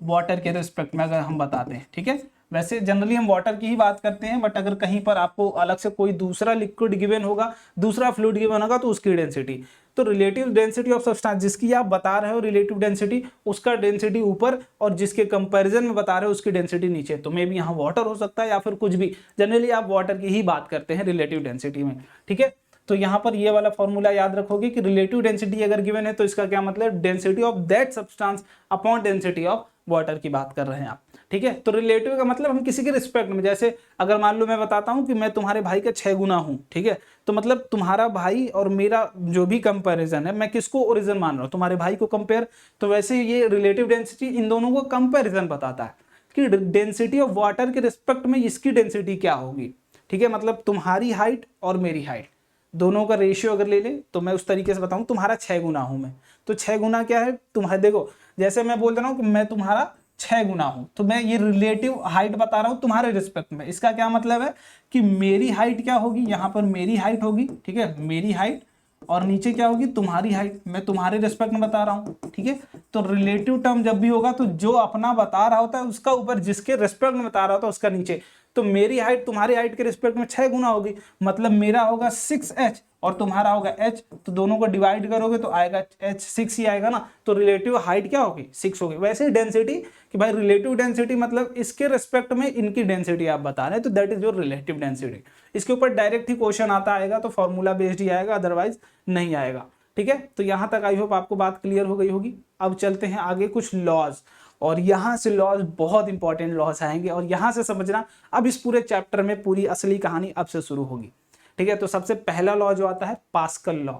वाटर के रिस्पेक्ट में अगर हम बताते हैं। ठीक है, वैसे जनरली हम वाटर की ही बात करते हैं, बट अगर कहीं पर आपको अलग से कोई दूसरा लिक्विड गिवन होगा, दूसरा फ्लूइड गिवन होगा, तो उसकी डेंसिटी। तो रिलेटिव डेंसिटी ऑफ सब्सटेंस, जिसकी आप बता रहे हो रिलेटिव डेंसिटी, उसका डेंसिटी ऊपर, और जिसके कंपैरिजन में बता रहे हो उसकी डेंसिटी नीचे। तो मे भी यहाँ वाटर हो सकता है या फिर कुछ भी, जनरली आप वाटर की ही बात करते हैं रिलेटिव डेंसिटी में। ठीक है, तो यहाँ पर ये वाला फॉर्मूला याद रखोगे कि रिलेटिव डेंसिटी अगर गिवन है तो इसका क्या मतलब, density of that substance upon density of water की बात कर रहे हैं आप। ठीक है, तो रिलेटिव का मतलब हम किसी के रिस्पेक्ट में, जैसे अगर मान लो मैं बताता हूं कि मैं तुम्हारे भाई का 6 गुना हूं, ठीक है, तो मतलब तुम्हारा भाई और मेरा जो भी कंपैरिजन है, मैं किसको ओरिजिन मान रहा हूं, तुम्हारे भाई को कंपेयर। तो वैसे ये रिलेटिव डेंसिटी इन दोनों को कंपैरिजन बताता है कि डेंसिटी ऑफ वाटर के रिस्पेक्ट में इसकी डेंसिटी क्या होगी। ठीक है, मतलब तुम्हारी हाइट और मेरी हाइट दोनों का रेशियो अगर ले ले तो मैं उस तरीके से बताऊं, तुम्हारा 6 गुना हूं मैं, तो 6 गुना क्या है तुम्हारे, देखो जैसे मैं बोल रहा हूं कि मैं तुम्हारा 6 गुना हूं, तो मैं ये रिलेटिव हाइट बता रहा हूं तुम्हारे रिस्पेक्ट में। इसका क्या मतलब है कि मेरी हाइट क्या होगी, यहां पर मेरी हाइट होगी, ठीक है, मेरी हाइट, और नीचे क्या होगी तुम्हारी हाइट, मैं तुम्हारे रिस्पेक्ट में बता रहा हूं। ठीक है, तो रिलेटिव टर्म जब भी होगा तो जो अपना बता रहा होता है उसका ऊपर, जिसके रिस्पेक्ट में बता रहा होता है उसका नीचे। तो मेरी हाइट तुम्हारी हाइट के रिस्पेक्ट में 6 गुना होगी, मतलब मेरा होगा 6h और तुम्हारा होगा h, तो दोनों को डिवाइड करोगे तो आएगा h, 6 ही आएगा ना। तो रिलेटिव हाइट क्या होगी, 6 होगी। वैसे ही डेंसिटी, कि भाई रिलेटिव डेंसिटी मतलब इसके रिस्पेक्ट में इनकी डेंसिटी आप बता रहे हैं, तो that is your relative density. इसके ऊपर डायरेक्ट ही क्वेश्चन आता आएगा तो फॉर्मूला बेस्ड ही आएगा, अदरवाइज नहीं आएगा। ठीक है, तो यहां तक आई होप आपको बात क्लियर हो गई होगी। अब चलते हैं आगे कुछ लॉज, और यहां से लॉज बहुत इंपॉर्टेंट लॉज आएंगे, और यहां से समझना अब इस पूरे चैप्टर में पूरी असली कहानी अब से शुरू होगी। ठीक है, तो सबसे पहला लॉ जो आता है पास्कल लॉ,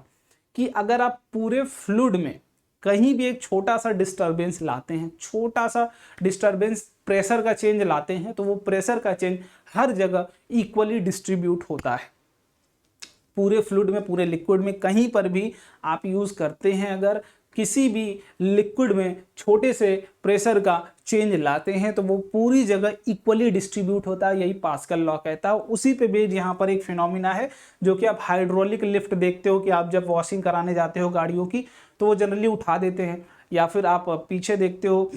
कि अगर आप पूरे फ्लूइड में कहीं भी एक छोटा सा डिस्टरबेंस लाते हैं, छोटा सा डिस्टरबेंस प्रेशर का चेंज लाते हैं, तो वो प्रेशर का चेंज हर जगह इक्वली डिस्ट्रीब्यूट होता है। पूरे फ्लूइड में, पूरे लिक्विड में कहीं पर भी आप यूज करते हैं, अगर किसी भी लिक्विड में छोटे से प्रेशर का चेंज लाते हैं तो वो पूरी जगह इक्वली डिस्ट्रीब्यूट होता है। यही पास्कल लॉ कहता है। उसी पे बेस्ड यहाँ पर एक फिनोमिना है जो कि आप हाइड्रोलिक लिफ्ट देखते हो, कि आप जब वॉशिंग कराने जाते हो गाड़ियों की तो वो जनरली उठा देते हैं, या फिर आप पीछे देखते हो,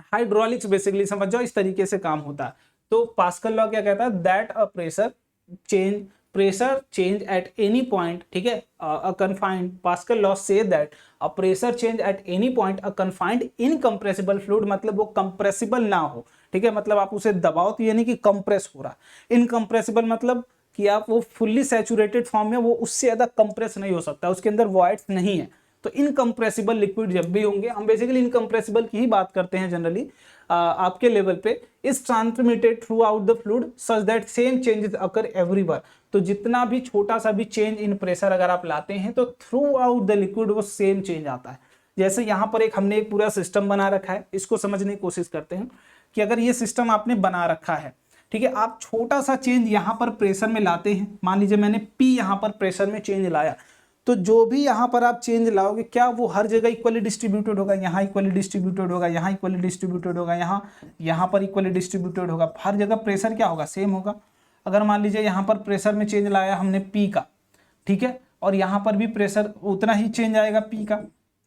हाइड्रोलिक्स बेसिकली समझ जाओ, इस तरीके से काम होता है। तो पास्कल लॉ क्या कहता है, that a pressure change at any point, ठीक है, a confined, Pascal law say that a pressure change at any point a confined incompressible fluid, मतलब वो compressible ना हो। ठीक है, मतलब आप उसे दबाओ तो ये नहीं कि कंप्रेस हो रहा, इनकम्प्रेसिबल मतलब कि आप वो फुल्ली सैचुरेटेड फॉर्म में, वो उससे ज्यादा कंप्रेस नहीं हो सकता, उसके अंदर वॉइड्स नहीं है। तो इनकम्प्रेसिबल लिक्विड जब भी होंगे, हम बेसिकली इनकम्प्रेसिबल की ही बात करते हैं जनरली आपके लेवल पे, is transmitted through the the fluid such that same changes occur everywhere. तो जितना भी छोटा सा भी चेंज इन प्रेशर अगर आप लाते हैं तो थ्रू आउट द लिक्विड वो सेम चेंज आता है। जैसे यहाँ पर हमने एक पूरा सिस्टम बना रखा है, इसको समझने की कोशिश करते हैं कि अगर ये सिस्टम आपने बना रखा है ठीक है। आप छोटा सा चेंज यहाँ पर प्रेशर में लाते हैं, मान लीजिए मैंने P यहाँ पर प्रेशर में चेंज लाया, तो जो भी यहाँ पर आप चेंज लाओगे क्या वो हर जगह इक्वली डिस्ट्रीब्यूटेड होगा? यहाँ इक्वली डिस्ट्रीब्यूटेड होगा, यहाँ इक्वली डिस्ट्रीब्यूटेड होगा, यहाँ पर इक्वली डिस्ट्रीब्यूटेड होगा, हर जगह प्रेशर क्या होगा? सेम होगा। अगर मान लीजिए यहाँ पर प्रेशर में चेंज लाया हमने P का, ठीक है, और यहाँ पर भी प्रेशर उतना ही चेंज आएगा P का।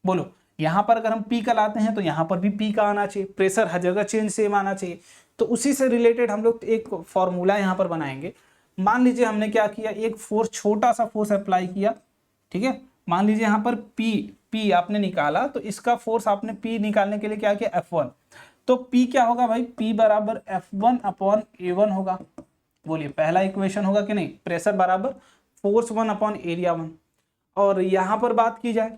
बोलो, यहाँ पर अगर हम P का लाते हैं तो यहाँ पर भी P का आना चाहिए, प्रेशर हर जगह चेंज सेम आना चाहिए। तो उसी से रिलेटेड हम लोग एक फॉर्मूला यहाँ पर बनाएंगे। मान लीजिए हमने क्या किया, एक फोर्स, छोटा सा फोर्स अप्लाई किया, ठीक है। मान लीजिए यहाँ पर P आपने निकाला, तो इसका फोर्स आपने P निकालने के लिए क्या किया? F1। तो P क्या होगा भाई? P बराबर F1 अपॉन A1 होगा। बोलिए, पहला इक्वेशन होगा कि नहीं? प्रेशर बराबर फोर्स 1 अपॉन एरिया 1। और यहाँ पर बात की जाए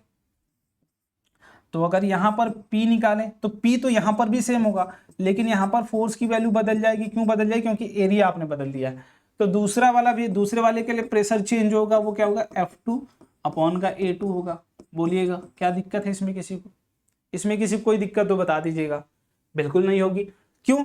तो अगर यहाँ पर P निकालें तो P तो यहाँ पर भी सेम होगा, लेकिन यहाँ पर फोर्स की वैल्यू बदल जाएगी। क्यों बदल जाएगी? क्योंकि एरिया आपने बदल दिया है। तो दूसरा वाला भी, दूसरे वाले के लिए प्रेशर चेंज होगा, वो क्या होगा? F2 अपॉन का A2 होगा। बोलिएगा क्या दिक्कत है इसमें? किसी को इसमें किसी को कोई दिक्कत तो बता दीजिएगा। बिल्कुल नहीं होगी। क्यों?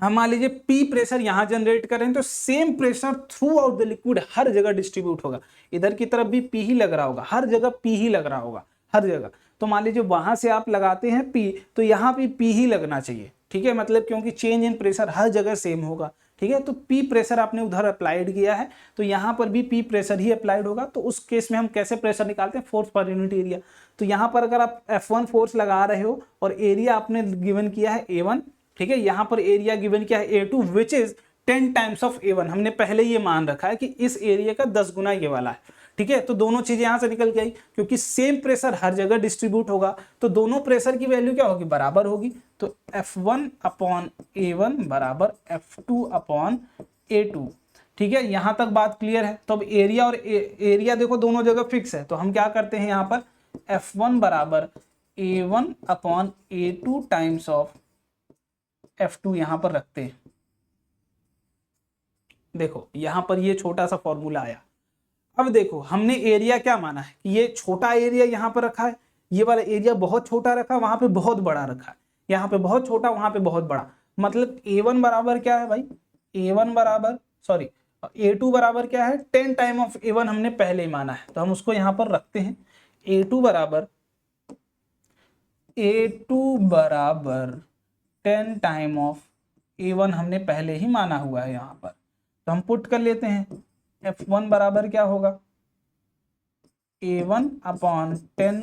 हम मान लीजिए P प्रेशर यहाँ जनरेट करें तो सेम प्रेशर थ्रू आउट द लिक्विड हर जगह डिस्ट्रीब्यूट होगा। इधर की तरफ भी P ही लग रहा होगा, हर जगह P ही लग रहा होगा, हर जगह। तो मान लीजिए वहां से आप लगाते हैं P, तो यहाँ भी P ही लगना चाहिए, ठीक है। मतलब क्योंकि चेंज इन प्रेशर हर जगह सेम होगा, ठीक है। तो P प्रेशर आपने उधर अप्लाइड किया है, तो यहाँ पर भी P प्रेशर ही अप्लाइड होगा। तो उस केस में हम कैसे प्रेशर निकालते हैं? Force per unit area. तो यहाँ पर अगर आप F1 फोर्स लगा रहे हो और एरिया आपने गिवन किया है A1, ठीक है, यहाँ पर एरिया गिवन किया है A2 which is 10 times of A1। हमने पहले ये मान रखा है कि इस एरिया का 10 गुना ये वाला है, ठीक है। तो दोनों चीजें यहां से निकल के आई, क्योंकि सेम प्रेशर हर जगह डिस्ट्रीब्यूट होगा, तो दोनों प्रेशर की वैल्यू क्या होगी? बराबर होगी। तो F1 अपॉन A1 बराबर F2 अपॉन A2, ठीक है। यहां तक बात क्लियर है। तो अब एरिया और एरिया देखो दोनों जगह फिक्स है, तो हम क्या करते हैं यहाँ पर F1 बराबर A1 upon A2 times of F2 यहां पर रखते हैं। देखो यहां पर ये छोटा सा फॉर्मूला आया। अब देखो हमने एरिया क्या माना है कि ये छोटा एरिया यहां पर रखा है, ये वाला एरिया बहुत छोटा रखा, वहां पे बहुत बड़ा रखा है, यहाँ पे बहुत छोटा वहां पे बहुत बड़ा। मतलब A1 बराबर क्या है भाई? A1 बराबर सॉरी A2 बराबर क्या है? 10 टाइम ऑफ A1 हमने पहले ही माना है, तो हम उसको यहां पर रखते हैं। A2 बराबर 10 टाइम ऑफ A1 हमने पहले ही माना हुआ है यहाँ पर, तो हम पुट कर लेते हैं। F1 बराबर क्या होगा? A1 upon 10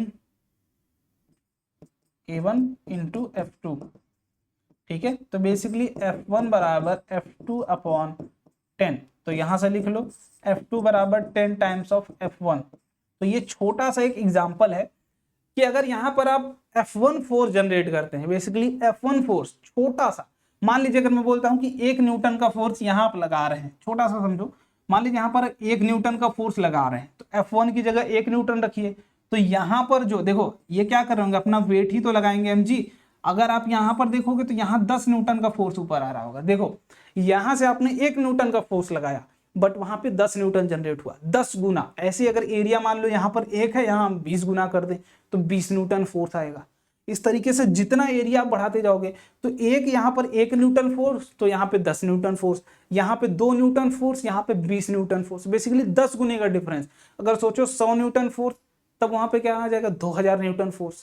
A1 into F2, ठीक है। तो बेसिकली F1 बराबर F2 अपॉन 10, तो यहां से लिख लो F2 बराबर 10 टाइम्स ऑफ F1। तो ये छोटा सा एक एग्जांपल है कि अगर यहाँ पर आप F1 फोर्स जनरेट करते हैं, बेसिकली F1 फोर्स छोटा सा, मान लीजिए अगर मैं बोलता हूं कि 1 न्यूटन का फोर्स यहाँ आप लगा रहे हैं, छोटा सा समझो, मान लीजिए यहाँ पर 1 न्यूटन का फोर्स लगा रहे हैं, तो F1 की जगह 1 न्यूटन रखिए। तो यहाँ पर जो देखो ये क्या कर रहे होंगे, अपना वेट ही तो लगाएंगे mg। अगर आप यहाँ पर देखोगे तो यहाँ 10 न्यूटन का फोर्स ऊपर आ रहा होगा। देखो यहाँ से आपने 1 न्यूटन का फोर्स लगाया, बट वहां पे 10 न्यूटन जनरेट हुआ, 10 गुना। ऐसे अगर एरिया मान लो यहाँ पर 1 है, यहाँ हम 20 गुना कर दें तो 20 न्यूटन फोर्स आएगा। इस तरीके से जितना एरिया आप बढ़ाते जाओगे, तो एक यहाँ पर 1 न्यूटन फोर्स, तो यहाँ पे 10 न्यूटन फोर्स, यहाँ पे 2 न्यूटन फोर्स, यहाँ पे 20 न्यूटन फोर्स, बेसिकली 10 गुने का डिफरेंस। अगर सोचो 100 न्यूटन फोर्स, तब वहां पे क्या आ जाएगा? 2000 Newton force,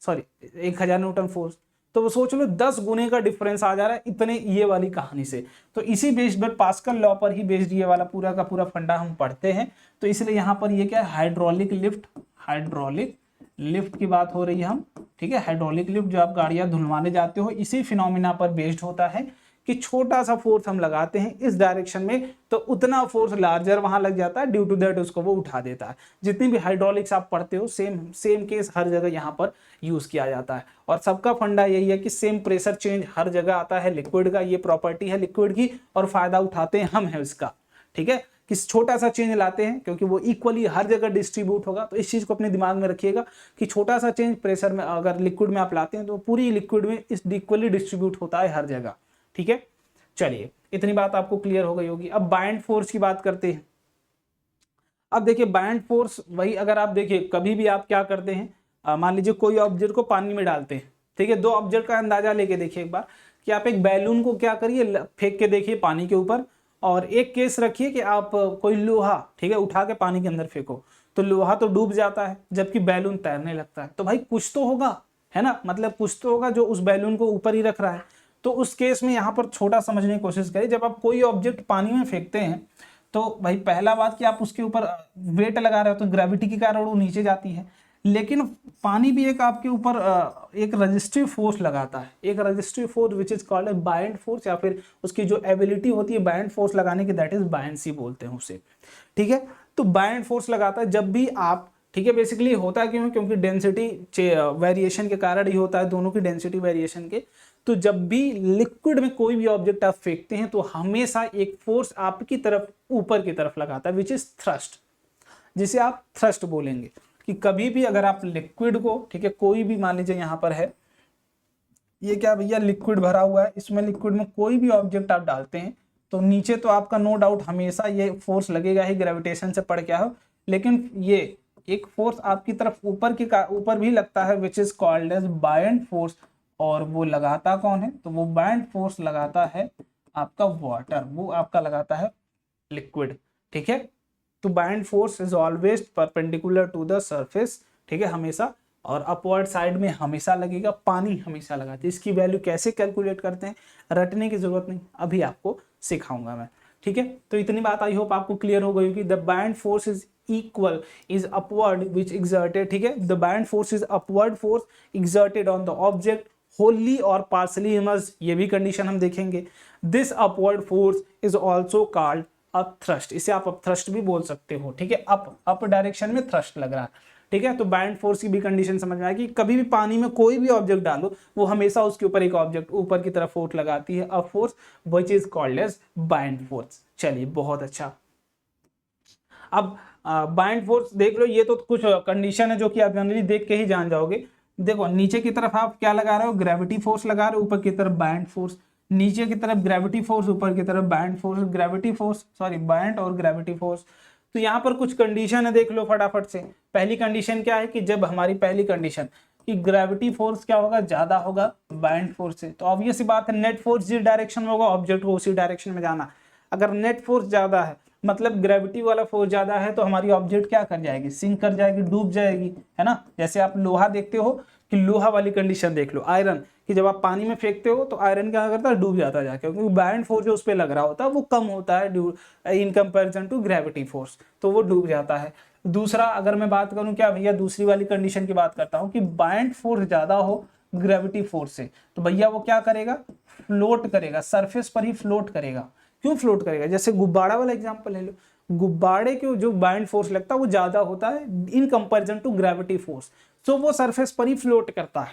sorry 1000 Newton force. तो वो सोच लो 10 गुने का डिफरेंस आ जा रहा है इतने ये वाली कहानी से। तो इसी बेस्ड पर पास्कल लॉ पर ही बेस्ड ये वाला पूरा का पूरा फंडा हम पढ़ते हैं। तो इसलिए यहाँ पर ये क्या है? हाइड्रोलिक लिफ्ट की बात हो रही है हम, ठीक है। हाइड्रोलिक लिफ्ट जो आप गाड़ियां धुलवाने जाते हो, इसी फिनोमिना पर बेस्ड होता है कि छोटा सा फोर्स हम लगाते हैं इस डायरेक्शन में, तो उतना फोर्स लार्जर वहां लग जाता है, ड्यू टू दैट उसको वो उठा देता है। जितनी भी हाइड्रोलिक्स आप पढ़ते हो, सेम केस हर जगह यहाँ पर यूज किया जाता है। और सबका फंडा यही है कि सेम प्रेशर चेंज हर जगह आता है लिक्विड का, ये प्रॉपर्टी है लिक्विड की, और फायदा उठाते हैं हम है उसका, ठीक है। कि छोटा सा चेंज लाते हैं क्योंकि वो इक्वली हर जगह डिस्ट्रीब्यूट होगा। तो इस चीज को अपने दिमाग में रखिएगा कि छोटा सा चेंज प्रेशर में अगर लिक्विड में आप लाते हैं तो पूरी लिक्विड में इस इक्वली डिस्ट्रीब्यूट होता है हर जगह, ठीक है। चलिए इतनी बात आपको क्लियर हो गई होगी। अब बाइंड फोर्स की बात करते हैं। अब देखिए बाइंड फोर्स वही, अगर आप देखिए कभी भी आप क्या करते हैं, मान लीजिए कोई ऑब्जेक्ट को पानी में डालते हैं, ठीक है। 2 ऑब्जेक्ट का अंदाजा लेके देखिए एक बार कि कि आप एक बैलून को क्या करिए, फेंक के देखिए पानी के ऊपर, और एक केस रखिए कि आप कोई लोहा, ठीक है, उठा के पानी के अंदर फेंको, तो लोहा तो डूब जाता है जबकि बैलून तैरने लगता है। तो भाई कुछ तो होगा, है ना, मतलब कुछ तो होगा जो उस बैलून को ऊपर ही रख रहा है। तो उस केस में यहाँ पर छोटा समझने की कोशिश करिए, जब आप कोई ऑब्जेक्ट पानी में फेंकते हैं तो भाई पहला बात कि आप उसके ऊपर वेट लगा रहे हो, तो ग्रेविटी के कारण वो नीचे जाती है। लेकिन पानी भी एक आपके ऊपर एक रजिस्टिव फोर्स लगाता है, एक resistive force which is called buoyant force, या फिर उसकी जो एबिलिटी होती है बायंट फोर्स लगाने की, दैट इज बायंसी बोलते हैं उसे, ठीक है। तो बायंट फोर्स लगाता है जब भी आप, ठीक है, बेसिकली होता है क्यों, क्योंकि डेंसिटी वेरिएशन के कारण ही होता है, दोनों की डेंसिटी वेरिएशन के। तो जब भी लिक्विड में कोई भी ऑब्जेक्ट आप फेंकते हैं तो हमेशा एक फोर्स आपकी तरफ ऊपर की तरफ लगाता है, विच इज थ्रस्ट, जिसे आप थ्रस्ट बोलेंगे। कि कभी भी अगर आप लिक्विड को, ठीक है, कोई भी मान लीजिए यहाँ पर है, ये क्या भैया लिक्विड भरा हुआ है, इसमें लिक्विड में कोई भी ऑब्जेक्ट आप डालते हैं तो नीचे तो आपका नो डाउट हमेशा ये फोर्स लगेगा ही, ग्रेविटेशन से पढ़ के आओ, लेकिन ये एक फोर्स आपकी तरफ ऊपर भी लगता है, which is called as buoyant force. और वो लगाता कौन है, तो वो बायंट फोर्स लगाता है आपका वाटर, वो आपका लगाता है लिक्विड, ठीक है। तो buoyant force is always perpendicular to the surface, ठीक है, हमेशा, और अपवर्ड साइड में हमेशा लगेगा, पानी हमेशा लगाते हैं। इसकी वैल्यू कैसे कैलकुलेट करते हैं रटने की जरूरत नहीं, अभी आपको सिखाऊंगा मैं, ठीक है। तो इतनी बात आई होप आपको क्लियर हो गई कि the buoyant force is equal is upward which exerted, ठीक है, the buoyant force is upward force exerted on the object Holi और पार्सली इमर्ज, ये भी कंडीशन हम देखेंगे। This upward force is also called up thrust, इसे आप अप थ्रस्ट भी बोल सकते हो, ठीक है, अप डायरेक्शन में थ्रस्ट लग रहा है, ठीक है। तो बायंट फोर्स की भी कंडीशन समझ में आएगी, कभी भी पानी में कोई भी ऑब्जेक्ट डालो वो हमेशा उसके ऊपर एक ऑब्जेक्ट ऊपर की तरफ फोर्स लगाती है, up force, which is called as buoyant force. चलिए बहुत अच्छा, अब बायंट फोर्स देख लो, ये तो कुछ कंडीशन है जो कि आप जनरली देख के ही जान जाओगे। देखो नीचे की तरफ आप क्या लगा रहे हो, ग्रेविटी फोर्स लगा रहे हो, ऊपर की तरफ बायंट फोर्स, नीचे की तरफ ग्रेविटी फोर्स, ऊपर की तरफ buoyant force, gravity force sorry buoyant और ग्रेविटी फोर्स। तो यहाँ पर कुछ कंडीशन है, देख लो फटाफट से। पहली कंडीशन क्या है कि जब हमारी पहली कंडीशन कि ग्रेविटी फोर्स क्या होगा, ज्यादा होगा बायंट फोर्स से, तो ऑब्वियस सी बात है नेट फोर्स जिस डायरेक्शन में होगा ऑब्जेक्ट को उसी डायरेक्शन में जाना। अगर नेट फोर्स ज्यादा है मतलब ग्रेविटी वाला फोर्स ज्यादा है तो हमारी ऑब्जेक्ट क्या कर जाएगी, सिंक कर जाएगी, डूब जाएगी, है ना। जैसे आप लोहा देखते हो कि लोहा वाली कंडीशन देख लो, आयरन कि जब आप पानी में फेंकते हो तो आयरन क्या करता है, डूब जाता है जाके, क्योंकि बायंट फोर्स जो उस पर लग रहा होता है वो कम होता है in comparison to gravity force, तो वो डूब जाता है। दूसरा अगर मैं बात करूं क्या भैया, दूसरी वाली कंडीशन की बात करता हूं कि बायंट फोर्स ज्यादा हो ग्रेविटी फोर्स से, तो भैया वो क्या करेगा, फ्लोट करेगा, सरफेस पर ही फ्लोट करेगा। क्यों फ्लोट करेगा, जैसे गुब्बारा वाला एग्जांपल ले लो, गुब्बारे के जो बायंट फोर्स लगता है वो ज्यादा होता है in comparison to gravity force, तो वो सरफेस पर ही फ्लोट करता है,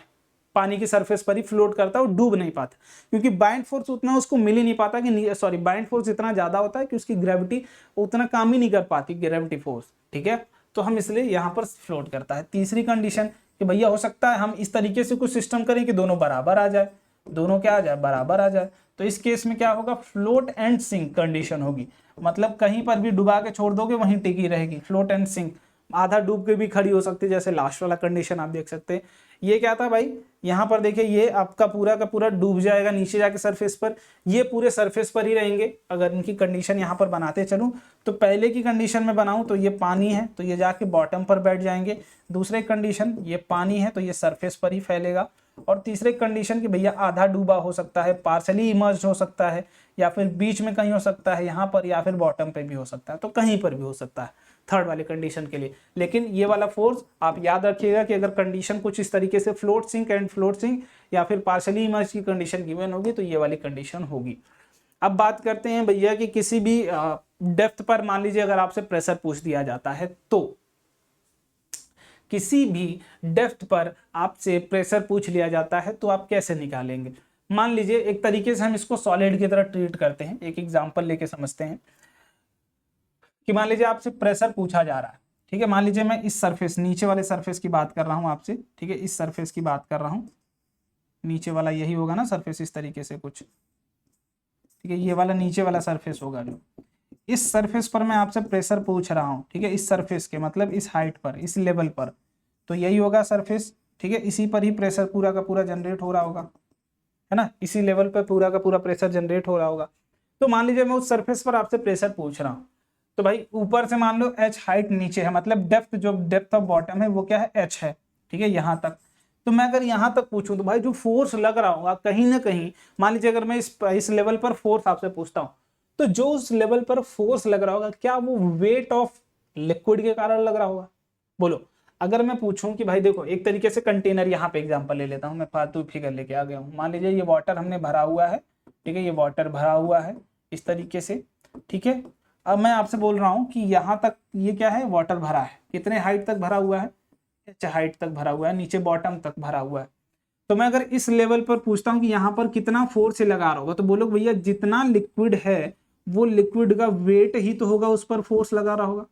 पानी की सरफेस पर ही फ्लोट करता है, वो डूब नहीं पाता, क्योंकि बायंट फोर्स उतना उसको मिल ही नहीं पाता कि सॉरी बायंट फोर्स इतना ज्यादा होता है कि उसकी ग्रेविटी उतना काम ही नहीं कर पाती ग्रेविटी फोर्स, ठीक है। तो हम इसलिए यहाँ पर फ्लोट करता है। तीसरी कंडीशन कि भैया हो सकता है हम इस तरीके से कुछ सिस्टम करें कि दोनों बराबर आ जाए, दोनों क्या आ जाए, बराबर आ जाए, तो इस केस में क्या होगा, फ्लोट एंड सिंक कंडीशन होगी, मतलब कहीं पर भी डुबा के छोड़ दोगे वहीं टिकी रहेगी, फ्लोट एंड सिंक। आधा डूब के भी खड़ी हो सकती है, जैसे लास्ट वाला कंडीशन आप देख सकते हैं। ये क्या था भाई, यहाँ पर देखिए ये आपका पूरा का पूरा डूब जाएगा नीचे जाके सरफेस पर, ये पूरे सरफेस पर ही रहेंगे। अगर इनकी कंडीशन यहाँ पर बनाते चलूँ तो पहले की कंडीशन में बनाऊँ तो ये पानी है तो ये जाके बॉटम पर बैठ जाएंगे, दूसरे कंडीशन ये पानी है तो ये सरफेस पर ही फैलेगा, और तीसरे कंडीशन कि भैया आधा डूबा हो सकता है, पार्शली इमर्ज हो सकता है, या फिर बीच में कहीं हो सकता है यहाँ पर, या फिर बॉटम पे भी हो सकता है, तो कहीं पर भी हो सकता है थर्ड वाले कंडीशन के लिए। लेकिन ये वाला फोर्स आप याद रखिएगा कि अगर कंडीशन कुछ इस तरीके से float sink and float sink या फिर पार्शली इमर्ज की कंडीशन गिवन होगी तो ये वाली कंडीशन होगी। अब बात करते हैं भैया कि किसी भी डेप्थ पर मान लीजिए अगर आपसे प्रेशर पूछ दिया जाता है, तो किसी भी डेप्थ पर आपसे प्रेशर पूछ लिया जाता है तो आप कैसे निकालेंगे। मान लीजिए एक तरीके से हम इसको सॉलिड की तरह ट्रीट करते हैं, एक एग्जांपल लेके समझते हैं कि मान लीजिए आपसे प्रेशर पूछा जा रहा है, ठीक है। मान लीजिए मैं इस सरफेस नीचे वाले सरफेस की बात कर रहा हूं आपसे, ठीक है, इस सरफेस की बात कर रहा हूं, नीचे वाला यही होगा ना सरफेस, इस तरीके से कुछ, ठीक है, ये वाला नीचे वाला सरफेस होगा जो, इस सरफेस पर मैं आपसे प्रेशर पूछ रहा हूँ, ठीक है, इस सरफेस के मतलब इस हाइट पर, इस लेवल पर, तो यही होगा सरफेस, ठीक है, इसी पर ही प्रेशर पूरा का पूरा जनरेट हो रहा होगा, है ना, इसी लेवल पर पूरा का पूरा प्रेशर जनरेट हो रहा होगा। तो मान लीजिए मैं उस सरफेस पर आपसे प्रेशर पूछ रहा हूँ, तो भाई ऊपर से मान लो h हाइट नीचे है, मतलब डेप्थ, जो डेप्थ ऑफ बॉटम है वो क्या है, h है, ठीक है, यहाँ तक। तो मैं अगर यहाँ तक पूछूं तो भाई जो फोर्स लग रहा होगा कहीं ना कहीं, मान लीजिए अगर मैं इस लेवल पर फोर्स आपसे पूछता हूँ, तो जो उस लेवल पर फोर्स लग रहा होगा क्या वो वेट ऑफ लिक्विड के कारण लग रहा होगा? बोलो। अगर मैं पूछूं कि भाई देखो, एक तरीके से कंटेनर, यहाँ पे एग्जांपल ले लेता हूँ, मैं फालतू फिगर लेके आ गया हूँ। मान लीजिए ये वाटर हमने भरा हुआ है, ठीक है, ये वाटर भरा हुआ है इस तरीके से, ठीक है। अब मैं आपसे बोल रहा हूँ कि यहाँ तक ये क्या है, वाटर भरा है, कितने हाइट तक भरा हुआ है, h हाइट तक भरा हुआ है, नीचे बॉटम तक भरा हुआ है। तो मैं अगर इस लेवल पर पूछता हूँ कि यहाँ पर कितना फोर्स लगा रहा होगा, तो बोलो भैया जितना लिक्विड है वो लिक्विड का वेट ही तो होगा, उस पर फोर्स लगा रहा होगा।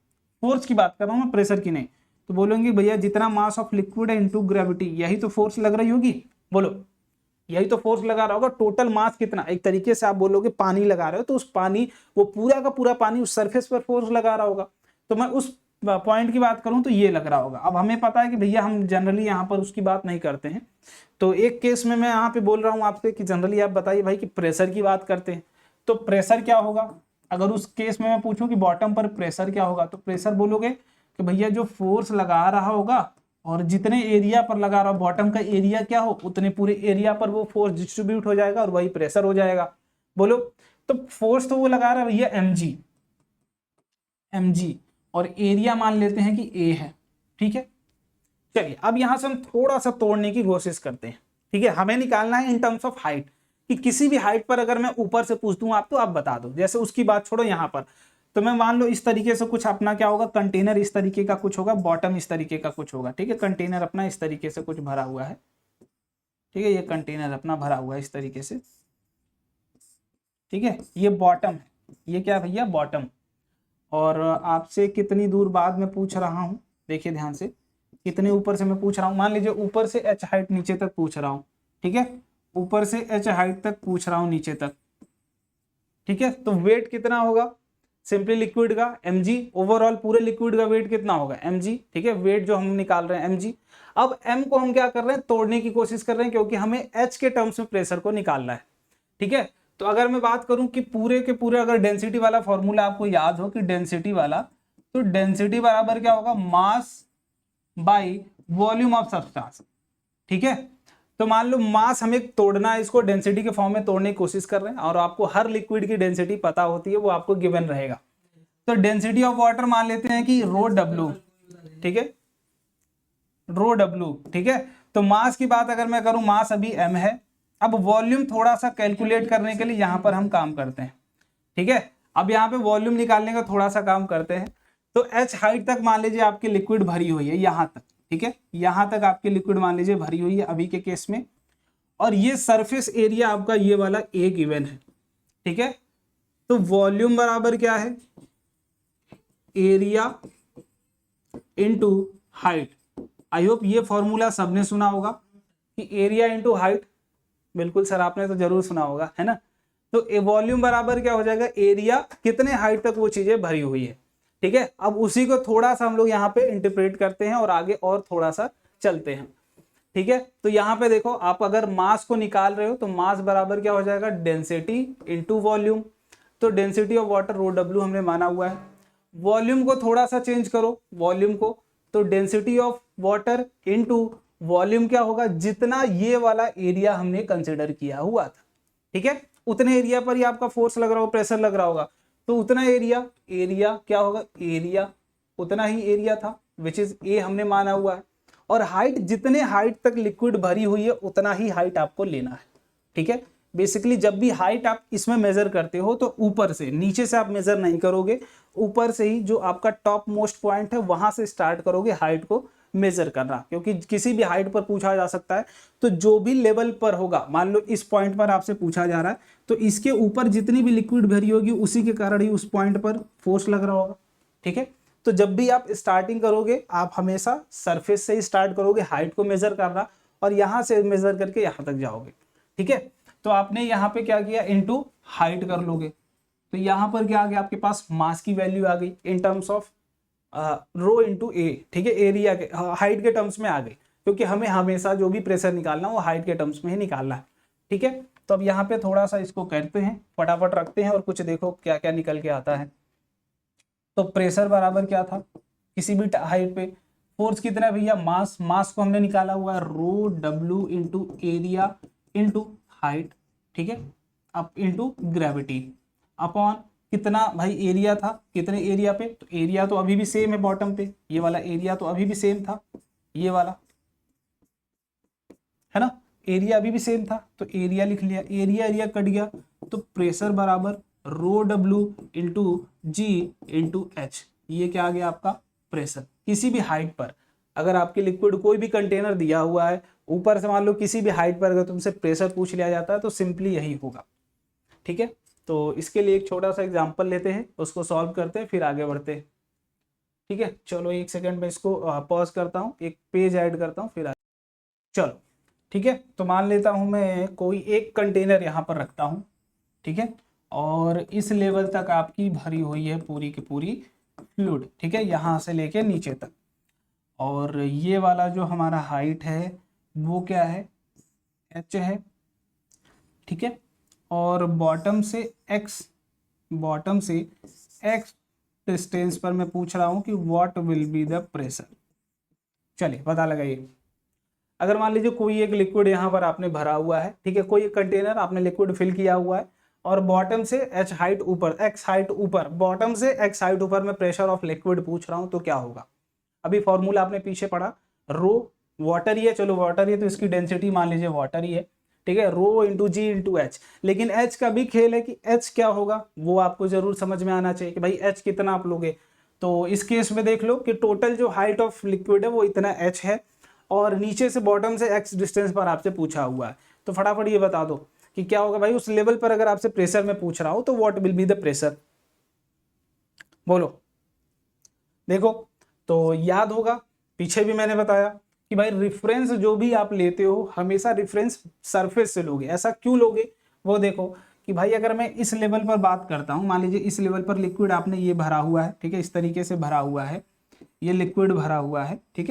फोर्स की बात कर रहा हूँ मैं, प्रेशर की नहीं। तो बोलेंगे भैया जितना मास ऑफ लिक्विड है इनटू ग्रेविटी, यही तो फोर्स लग रही होगी। बोलो, यही तो फोर्स लगा रहा होगा। टोटल मास कितना, एक तरीके से आप बोलोगे पानी लगा रहे हो तो उस पानी, वो पूरा का पूरा पानी उस सरफेस पर फोर्स लगा रहा होगा। तो मैं उस पॉइंट की बात करूं तो ये लग रहा होगा। अब हमें पता है कि भैया हम जनरली यहाँ पर उसकी बात नहीं करते हैं, तो एक केस में मैं यहाँ पे बोल रहा हूँ आपसे कि जनरली आप बताइए भाई कि प्रेशर की बात करते हैं, तो प्रेशर क्या होगा? अगर उस केस में मैं पूछूं कि बॉटम पर प्रेशर क्या होगा, तो प्रेशर बोलोगे कि भैया जो फोर्स लगा रहा होगा और जितने एरिया पर लगा रहा हो, बॉटम का एरिया क्या हो, उतने पूरे एरिया पर वो फोर्स डिस्ट्रीब्यूट हो जाएगा और वही प्रेशर हो जाएगा। बोलो, तो फोर्स तो वो लगा रहा है भैया mg, और एरिया मान लेते हैं कि a है, ठीक है। चलिए अब यहां से हम थोड़ा सा तोड़ने की कोशिश करते हैं, ठीक है। हमें निकालना है इन टर्म्स ऑफ हाइट, कि किसी भी हाइट पर अगर मैं ऊपर से पूछ दूं आप, तो आप बता दो। जैसे उसकी बात छोड़ो, यहाँ पर तो मैं मान लो इस तरीके से कुछ अपना क्या होगा, कंटेनर इस तरीके का कुछ होगा, बॉटम इस तरीके का कुछ होगा, ठीक है। कंटेनर अपना इस तरीके से कुछ भरा हुआ है, ठीक है, ये कंटेनर अपना भरा हुआ है इस तरीके से, ठीक है। ये बॉटम है, ये क्या भैया, बॉटम। और आपसे कितनी दूर बाद में पूछ रहा हूं, देखिए ध्यान से, कितने ऊपर से मैं पूछ रहा हूं। मान लीजिए ऊपर से h हाइट नीचे तक पूछ रहा हूं, ठीक है, ऊपर से h हाइट तक पूछ रहा हूं नीचे तक, ठीक है। तो वेट कितना होगा सिंपली लिक्विड का, mg। ओवरऑल पूरे लिक्विड का वेट कितना होगा, mg, ठीक है। वेट जो हम निकाल रहे हैं mg। अब m को हम क्या कर रहे हैं, तोड़ने की कोशिश कर रहे हैं, क्योंकि हमें h के टर्म्स में प्रेशर को निकालना है, ठीक है। तो अगर मैं बात करूं कि पूरे के पूरे, अगर डेंसिटी वाला फॉर्मूला आपको याद हो कि डेंसिटी वाला, तो डेंसिटी बराबर क्या होगा, mass by volume of substance, ठीक है। तो मान लो मास हमें तोड़ना है, इसको डेंसिटी के फॉर्म में तोड़ने की कोशिश कर रहे हैं, और आपको हर लिक्विड की डेंसिटी पता होती है, वो आपको गिवन रहेगा। तो डेंसिटी ऑफ वाटर मान लेते हैं कि रो डब्ल्यू, ठीक है, रो डब्ल्यू, ठीक है। तो मास की बात अगर मैं करूं, मास अभी m है। अब वॉल्यूम थोड़ा सा कैलकुलेट करने के लिए यहां पर हम काम करते हैं, ठीक है। अब यहाँ पे वॉल्यूम निकालने का थोड़ा सा काम करते हैं। तो h हाइट तक मान लीजिए आपकी लिक्विड भरी हुई है यहां तक, ठीक है, यहां तक आपकी लिक्विड मान लीजिए भरी हुई है अभी के केस में, और ये सरफेस एरिया आपका ये वाला a गिवन है, ठीक है। तो वॉल्यूम बराबर क्या है, area into height. I hope ये फॉर्मूला सबने सुना होगा कि एरिया इनटू हाइट, बिल्कुल सर आपने तो जरूर सुना होगा, है ना। तो वॉल्यूम बराबर क्या हो जाएगा, एरिया, कितने हाइट तक वो चीजें भरी हुई है, ठीक है। अब उसी को थोड़ा सा हम लोग यहाँ पे इंटरप्रेट करते हैं और आगे और थोड़ा सा चलते हैं, ठीक है। तो यहाँ पे देखो, आप अगर मास को निकाल रहे हो तो मास बराबर क्या हो जाएगा, डेंसिटी इनटू वॉल्यूम। तो density of water rho W हमने माना हुआ है। वॉल्यूम को थोड़ा सा चेंज करो, वॉल्यूम को, तो density of water into volume क्या होगा, जितना ये वाला एरिया हमने कंसिडर किया हुआ था, ठीक है, उतने एरिया पर ही आपका फोर्स लग रहा होगा, प्रेशर लग रहा होगा। तो उतना एरिया, एरिया क्या होगा, एरिया उतना ही एरिया था, विच इज ए हमने माना हुआ है। और हाइट, जितने हाइट तक लिक्विड भरी हुई है उतना ही हाइट आपको लेना है, ठीक है। बेसिकली जब भी हाइट आप इसमें मेजर करते हो तो ऊपर से, नीचे से आप मेजर नहीं करोगे, ऊपर से ही जो आपका टॉप मोस्ट पॉइंट है वहां से स्टार्ट करोगे हाइट को मेजर करना, क्योंकि किसी भी हाइट पर पूछा जा सकता है। तो जो भी लेवल पर होगा, मान लो इस पॉइंट पर आपसे पूछा जा रहा है, तो इसके ऊपर जितनी भी लिक्विड भरी होगी उसी के कारण ही उस पॉइंट पर फोर्स लग रहा होगा, ठीक है। तो जब भी आप स्टार्टिंग करोगे, आप हमेशा सरफेस से ही स्टार्ट करोगे हाइट को मेजर करना, और यहां से मेजर करके यहां तक जाओगे, ठीक है। तो आपने यहाँ पे क्या किया, इनटू हाइट कर लोगे, तो यहाँ पर क्या आ गया आपके पास, मास की वैल्यू आ गई in terms of rho into A, ठीक है, एरिया के, हाइट के टर्म्स में आ गई, क्योंकि हमें हमेशा जो भी प्रेशर निकालना वो हाइट के टर्म्स में ही निकालना है, ठीक है। तो अब यहाँ पे थोड़ा सा इसको करते हैं, फटाफट रखते हैं और कुछ देखो क्या क्या निकल के आता है। तो प्रेशर बराबर क्या था, किसी भी हाइट पे फोर्स कितना है भैया, मास, मास को हमने निकाला हुआ है rho W into area into height, ठीक है, अब इंटू ग्रेविटी अपॉन कितना भाई एरिया था, कितने एरिया पे, तो एरिया तो अभी भी सेम है बॉटम पे, ये वाला एरिया तो अभी भी सेम था, ये वाला है ना, एरिया अभी भी सेम था, तो एरिया लिख लिया, एरिया एरिया कट गया, तो प्रेशर बराबर रो डब्ल्यू इंटू जी इंटू एच, ये क्या आ गया आपका प्रेशर। किसी भी हाइट पर अगर आपके लिक्विड कोई भी कंटेनर दिया हुआ है, ऊपर से मान लो किसी भी हाइट पर अगर तुमसे प्रेशर पूछ लिया जाता है तो सिंपली यही होगा, ठीक है। तो इसके लिए एक छोटा सा एग्जांपल लेते हैं, उसको सॉल्व करते हैं, फिर आगे बढ़ते हैं, ठीक है। चलो एक सेकंड में इसको पॉज करता हूँ, एक पेज ऐड करता हूँ, फिर चलो ठीक है। तो मान लेता हूं मैं कोई एक कंटेनर यहां पर रखता हूं, ठीक है, और इस लेवल तक आपकी भरी हुई है पूरी की पूरी फ्लूइड, ठीक है, यहां से लेके नीचे तक, और ये वाला जो हमारा हाइट है वो क्या है, एच है, ठीक है, और बॉटम से एक्स, बॉटम से एक्स डिस्टेंस पर मैं पूछ रहा हूं कि what will be the pressure. चलिए पता लगाइए, अगर मान लीजिए कोई एक लिक्विड यहाँ पर आपने भरा हुआ है, ठीक है, कोई एक कंटेनर आपने लिक्विड फिल किया हुआ है, और बॉटम से एच हाइट ऊपर, एक्स हाइट ऊपर, बॉटम से एक्स हाइट ऊपर मैं प्रेशर ऑफ लिक्विड पूछ रहा हूँ, तो क्या होगा। अभी फॉर्मूला आपने पीछे पढ़ा, रो वाटर ही है, चलो वाटर ही है तो इसकी डेंसिटी मान लीजिए वाटर ही है, ठीक है, रो इंटू जी इंटू एच, लेकिन एच का भी खेल है कि एच क्या होगा वो आपको जरूर समझ में आना चाहिए कि भाई एच कितना आप लोगे। तो इस केस में देख लो कि टोटल जो हाइट ऑफ लिक्विड है वो इतना एच है, और नीचे से बॉटम से एक्स डिस्टेंस पर आपसे पूछा हुआ है, तो फटाफट ये बता दो कि क्या होगा भाई उस लेवल पर अगर आपसे प्रेशर में पूछ रहा हो तो what will be the pressure, बोलो। देखो तो याद होगा पीछे भी मैंने बताया कि भाई रेफरेंस जो भी आप लेते हो हमेशा रेफरेंस सरफेस से लोगे। ऐसा क्यों लोगे, वो देखो कि भाई अगर मैं इस लेवल पर बात करता हूं, मान लीजिए इस लेवल पर लिक्विड आपने ये भरा हुआ है, ठीक है, इस तरीके से भरा हुआ है, ये लिक्विड भरा हुआ है, ठीक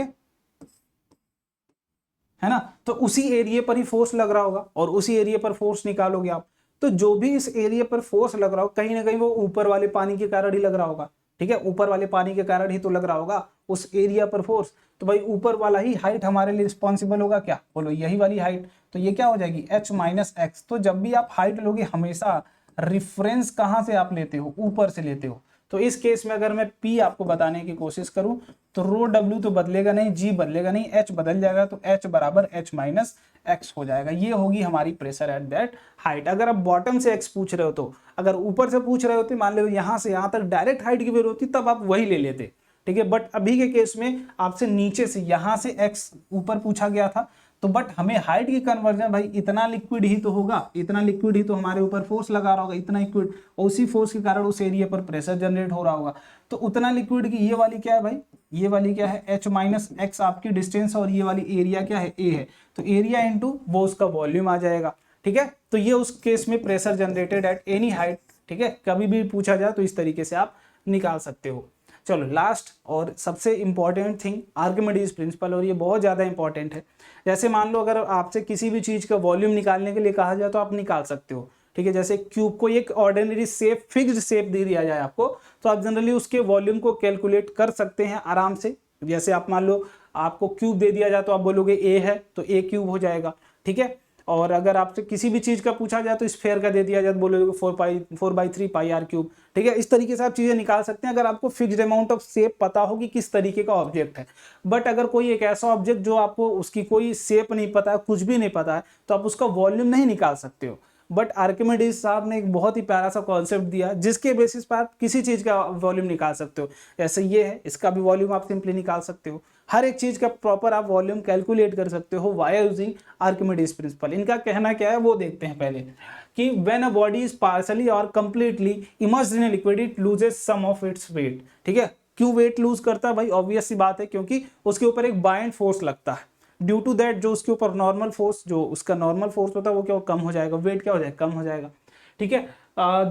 है ना, तो उसी एरिया पर ही फोर्स लग रहा होगा और उसी एरिया पर फोर्स निकालोगे आप, तो जो भी इस एरिया पर फोर्स लग रहा हो कहीं ना कहीं वो ऊपर वाले पानी के कारण ही लग रहा होगा, ठीक है, ऊपर वाले पानी के कारण ही तो लग रहा होगा उस एरिया पर फोर्स। तो भाई ऊपर वाला ही हाइट हमारे लिए रिस्पॉन्सिबल होगा, क्या बोलो, यही वाली हाइट, तो ये क्या हो जाएगी h माइनस एक्स। तो जब भी आप हाइट लोगे हमेशा रिफरेंस कहां से आप लेते हो, ऊपर से लेते हो। तो इस केस में अगर मैं P आपको बताने की कोशिश करूं तो रो W तो बदलेगा नहीं, G बदलेगा नहीं, H बदल जाएगा, तो H बराबर H माइनस एक्स हो जाएगा। ये होगी हमारी प्रेशर एट दैट हाइट। अगर आप बॉटम से एक्स पूछ रहे हो तो, अगर ऊपर से पूछ रहे होते मान लो यहाँ से यहाँ तक डायरेक्ट हाइट की जरूरत होती तब आप वही ले लेते, ठीक है, बट अभी के केस में आपसे नीचे से यहाँ से एक्स ऊपर पूछा गया था, तो बट हमें हाइट की कन्वर्जन, भाई इतना लिक्विड ही तो होगा, इतना लिक्विड ही तो हमारे ऊपर फोर्स लगा रहा होगा, इतना लिक्विड, उसी फोर्स के कारण उस एरिया पर प्रेशर जनरेट हो रहा होगा, तो उतना लिक्विड की ये वाली क्या है भाई, ये वाली क्या है h माइनस एक्स आपकी डिस्टेंस, और ये वाली एरिया क्या है a है, तो एरिया इंटू वो उसका वॉल्यूम आ जाएगा, ठीक है। तो ये उस केस में pressure generated at any height, ठीक है, कभी भी पूछा जाए तो इस तरीके से आप निकाल सकते हो। चलो लास्ट और सबसे इंपॉर्टेंट थिंग आर्किमिडीज प्रिंसिपल, और ये बहुत ज़्यादा इंपॉर्टेंट है। जैसे मान लो अगर आपसे किसी भी चीज़ का वॉल्यूम निकालने के लिए कहा जाए तो आप निकाल सकते हो, ठीक है, जैसे क्यूब को एक ऑर्डिनरी शेप, फिक्स्ड शेप दे दिया जाए आपको, तो आप जनरली उसके वॉल्यूम को कैलकुलेट कर सकते हैं आराम से। जैसे आप मान लो आपको क्यूब दे दिया जाए तो आप बोलोगे ए है तो ए क्यूब हो जाएगा, ठीक है, और अगर आपसे किसी भी चीज का पूछा जाए तो स्फेयर का दे दिया जाए तो बोलोगे 4/3 पाई आर क्यूब, ठीक है, इस तरीके से आप चीजें निकाल सकते हैं अगर आपको फिक्स्ड अमाउंट ऑफ शेप पता हो कि किस तरीके का ऑब्जेक्ट है। बट अगर कोई एक ऐसा ऑब्जेक्ट जो आपको उसकी कोई शेप नहीं पता है, कुछ भी नहीं पता है, तो आप उसका वॉल्यूम नहीं निकाल सकते हो। बट आर्किमिडीज साहब ने एक बहुत ही प्यारा सा कॉन्सेप्ट दिया जिसके बेसिस पर आप किसी चीज का वॉल्यूम निकाल सकते हो। जैसे ये है, इसका भी वॉल्यूम आप सिंपली निकाल सकते हो। हर एक चीज का प्रॉपर आप वॉल्यूम कैलकुलेट कर सकते हो वाया यूजिंग आर्किमिडीज प्रिंसिपल। इनका कहना क्या है वो देखते हैं पहले, कि when a body is partially or completely immersed in liquid it loses some of its weight, ठीक है। क्यों वेट लूज करता है भाई, ऑब्वियस सी बात है, क्योंकि उसके ऊपर एक बाइंड फोर्स लगता है। ड्यू टू दैट जो उसके ऊपर नॉर्मल फोर्स, जो उसका नॉर्मल फोर्स होता है वो क्या कम हो जाएगा, वेट क्या हो जाएगा, कम हो जाएगा, ठीक है।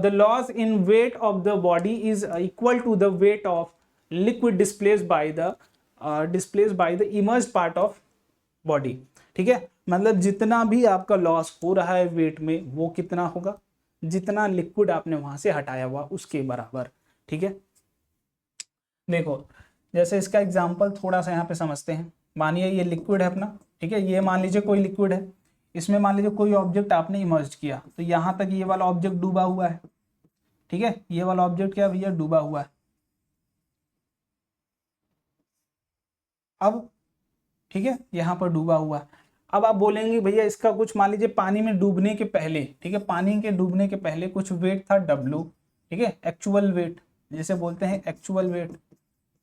The loss in weight of the body is equal to the weight of liquid displaced by the immersed part of body, ठीक है। मतलब जितना भी आपका लॉस हो रहा है वेट में वो कितना होगा, जितना लिक्विड आपने वहां से हटाया हुआ उसके बराबर। ठीक है, देखो जैसे इसका एग्जांपल थोड़ा सा यहाँ पे समझते हैं। मानिए ये लिक्विड है अपना, ठीक है, ये मान लीजिए कोई लिक्विड है, इसमें मान लीजिए कोई ऑब्जेक्ट आपने इमर्ज किया, तो यहाँ तक ये वाला ऑब्जेक्ट डूबा हुआ है। ठीक है, ये वाला ऑब्जेक्ट क्या भैया, डूबा हुआ है। अब ठीक है, यहाँ पर डूबा हुआ है। अब आप बोलेंगे भैया इसका कुछ मान लीजिए पानी में डूबने के पहले, ठीक है, पानी के डूबने के पहले कुछ वेट था W, ठीक है, एक्चुअल वेट जिसे बोलते हैं एक्चुअल वेट।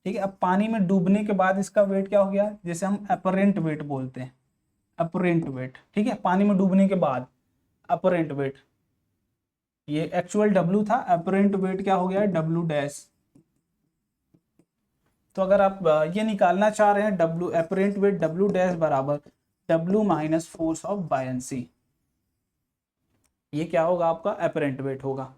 ठीक है, अब पानी में डूबने के बाद इसका वेट क्या हो गया, जिसे हम अपरेंट वेट बोलते हैं, अपरेंट वेट। ठीक है, पानी में डूबने के बाद अपरेंट वेट, ये एक्चुअल W था, अपरेंट वेट क्या हो गया W डैश। तो अगर आप ये निकालना चाह रहे हैं W apparent weight W dash बराबर W minus force of buoyancy, ये क्या होगा आपका अपरेंट वेट होगा।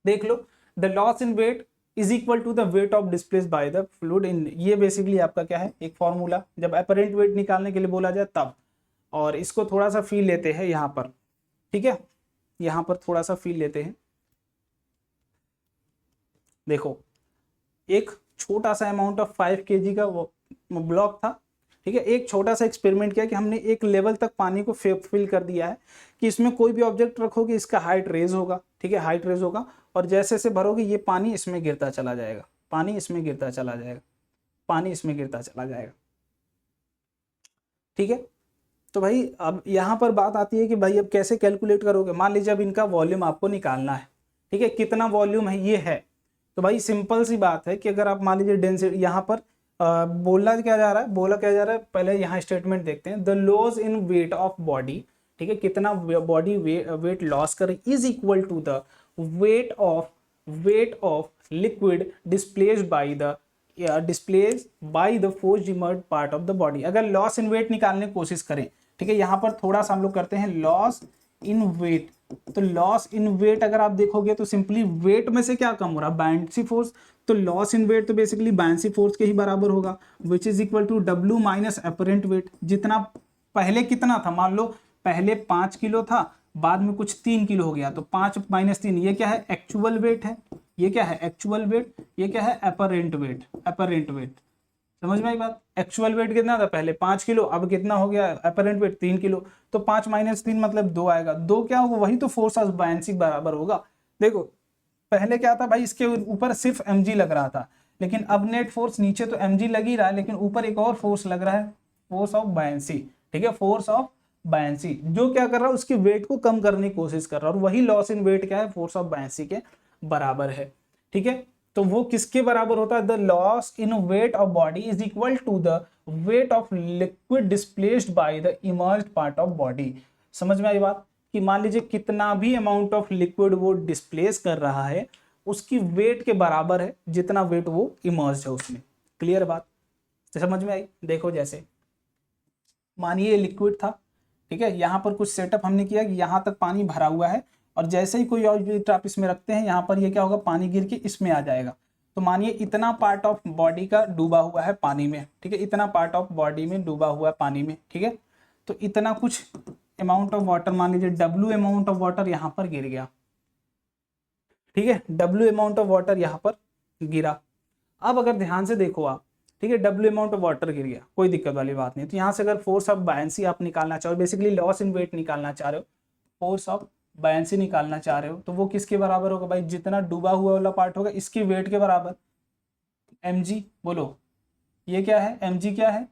देख लो, the loss in weight is equal to the weight of displace by the fluid in, ये बेसिकली आपका क्या है, एक फॉर्मूला जब अपरेंट वेट निकालने के लिए बोला जाए तब। और इसको थोड़ा सा फील लेते हैं यहाँ पर, ठीक है, यहाँ पर थोड़ा सा फील लेते हैं। देखो एक छोटा सा अमाउंट ऑफ 5 kg का ब्लॉक था, ठीक है, एक छोटा सा एक्सपेरिमेंट किया कि हमने एक लेवल तक पानी को फिल कर दिया है कि इसमें कोई भी ऑब्जेक्ट रखोगे इसका हाइट रेज होगा, ठीक है, हाइट रेज होगा, और जैसे जैसे भरोगे ये पानी इसमें गिरता चला जाएगा, पानी इसमें गिरता चला जाएगा, पानी इसमें गिरता चला जाएगा। ठीक है, तो भाई अब यहाँ पर बात आती है कि भाई अब कैसे कैलकुलेट करोगे। मान लीजिए अब इनका वॉल्यूम आपको निकालना है, ठीक है, कितना वॉल्यूम है ये है, तो भाई सिंपल सी बात है कि अगर आप मान लीजिए डेंसिटी यहाँ पर बोला क्या जा रहा है, बोला क्या जा रहा है, पहले यहाँ स्टेटमेंट देखते हैं। The loss in weight of body, ठीक है, कितना बॉडी वेट लॉस करे is equal to the weight of liquid displaced by the force immersed part of the body. अगर लॉस इन वेट निकालने की कोशिश करें, ठीक है, यहाँ पर थोड़ा सा हम लोग करते हैं लॉस इन वेट, तो लॉस इन वेट अगर आप देखोगे तो सिंपली वेट में से क्या कम हो रहा है, बायंसी फोर्स, तो लॉस इन वेट तो बेसिकली बायंसी फोर्स के ही बराबर होगा, which is equal to W minus apparent weight. जितना पहले कितना था, मान लो पहले 5 किलो था, बाद में कुछ 3 किलो हो गया, तो 5 माइनस 3 ये क्या है, एक्चुअल वेट है, ये क्या है एक्चुअल वेट, ये क्या है अपरेंट वेट, अपरेंट वेट। समझ में आई बात, एक्चुअल वेट कितना था पहले 5 किलो, अब कितना हो गया अपरेंट वेट 3 किलो, तो 5 माइनस 3 मतलब 2 आएगा, 2 क्या होगा, वही तो फोर्स ऑफ बायंसी बराबर होगा। देखो पहले क्या था भाई, इसके ऊपर सिर्फ mg लग रहा था, लेकिन अब नेट फोर्स नीचे तो mg लग ही रहा है, लेकिन ऊपर एक और फोर्स लग रहा है, फोर्स ऑफ बायंसी। ठीक है, फोर्स ऑफ बायंसी जो क्या कर रहा है, उसके वेट को कम करने की कोशिश कर रहा है, और वही लॉस इन वेट क्या है, फोर्स ऑफ बायंसी के बराबर है। ठीक है, तो वो किसके बराबर होता है, the loss in weight of body is equal to the weight of liquid displaced by the immersed part of body. समझ में आई बात, कि मान लीजिए कितना भी अमाउंट ऑफ लिक्विड वो डिस्प्लेस कर रहा है उसकी वेट के बराबर है जितना वेट वो इमर्ज्ड है उसमें। क्लियर बात, तो समझ में आई। देखो जैसे मानिए लिक्विड था, ठीक है, यहाँ पर कुछ सेटअप हमने किया कि यहाँ तक पानी भरा हुआ है, और जैसे ही कोई ऑब्जेक्ट आप इसमें रखते हैं यहाँ पर ये क्या होगा, पानी गिर के इसमें आ जाएगा। तो मानिए इतना पार्ट ऑफ बॉडी का डूबा हुआ है पानी में, ठीक है, इतना पार्ट ऑफ बॉडी में डूबा हुआ है पानी में, ठीक है, तो इतना कुछ अमाउंट ऑफ वाटर, मान लीजिए W अमाउंट ऑफ वाटर यहाँ पर गिर गया, ठीक है, W अमाउंट ऑफ वाटर यहाँ पर गिरा। अब अगर ध्यान से देखो आप, ठीक है, W अमाउंट ऑफ वाटर गिर गया, कोई दिक्कत वाली बात नहीं। तो यहाँ से अगर फोर्स ऑफ बायंसी आप निकालना चाहो, बेसिकली लॉस इन वेट निकालना चाह रहे हो, फोर्स ऑफ बायंसी निकालना चाह रहे हो, तो वो किसके बराबर होगा भाई, जितना डूबा हुआ वाला पार्ट होगा इसकी वेट के बराबर, mg। बोलो ये क्या है, mg क्या है,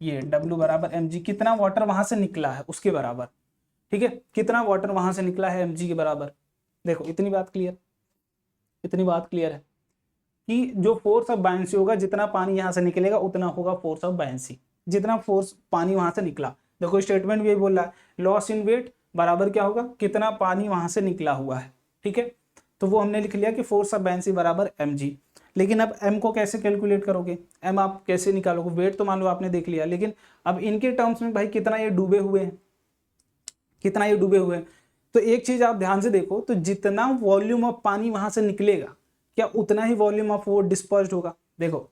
ये W बराबर mg, कितना वाटर वहां से निकला है उसके बराबर। ठीक है, कितना वाटर वहां से निकला है mg के बराबर। देखो इतनी बात क्लियर, इतनी बात क्लियर है कि जो फोर्स ऑफ बायंसी होगा, जितना पानी यहाँ से निकलेगा उतना होगा फोर्स ऑफ बायंसी, जितना फोर्स पानी वहां से निकला। देखो स्टेटमेंट भी बोल रहा है लॉस इन वेट बराबर क्या होगा, कितना पानी वहां से निकला हुआ है। ठीक है, तो वो हमने लिख लिया कि फोर्स ऑफ बायंसी बराबर mg। लेकिन अब m को कैसे कैलकुलेट करोगे, m आप कैसे निकालोगे, वेट तो मान लो आपने देख लिया, लेकिन अब इनके टर्म्स में भाई कितना ये डूबे हुए हैं, कितना ये डूबे हुए हैं। तो एक चीज आप ध्यान से देखो, तो जितना वॉल्यूम ऑफ पानी वहां से निकलेगा क्या उतना ही वॉल्यूम ऑफ वो डिस्पर्स्ड होगा। देखो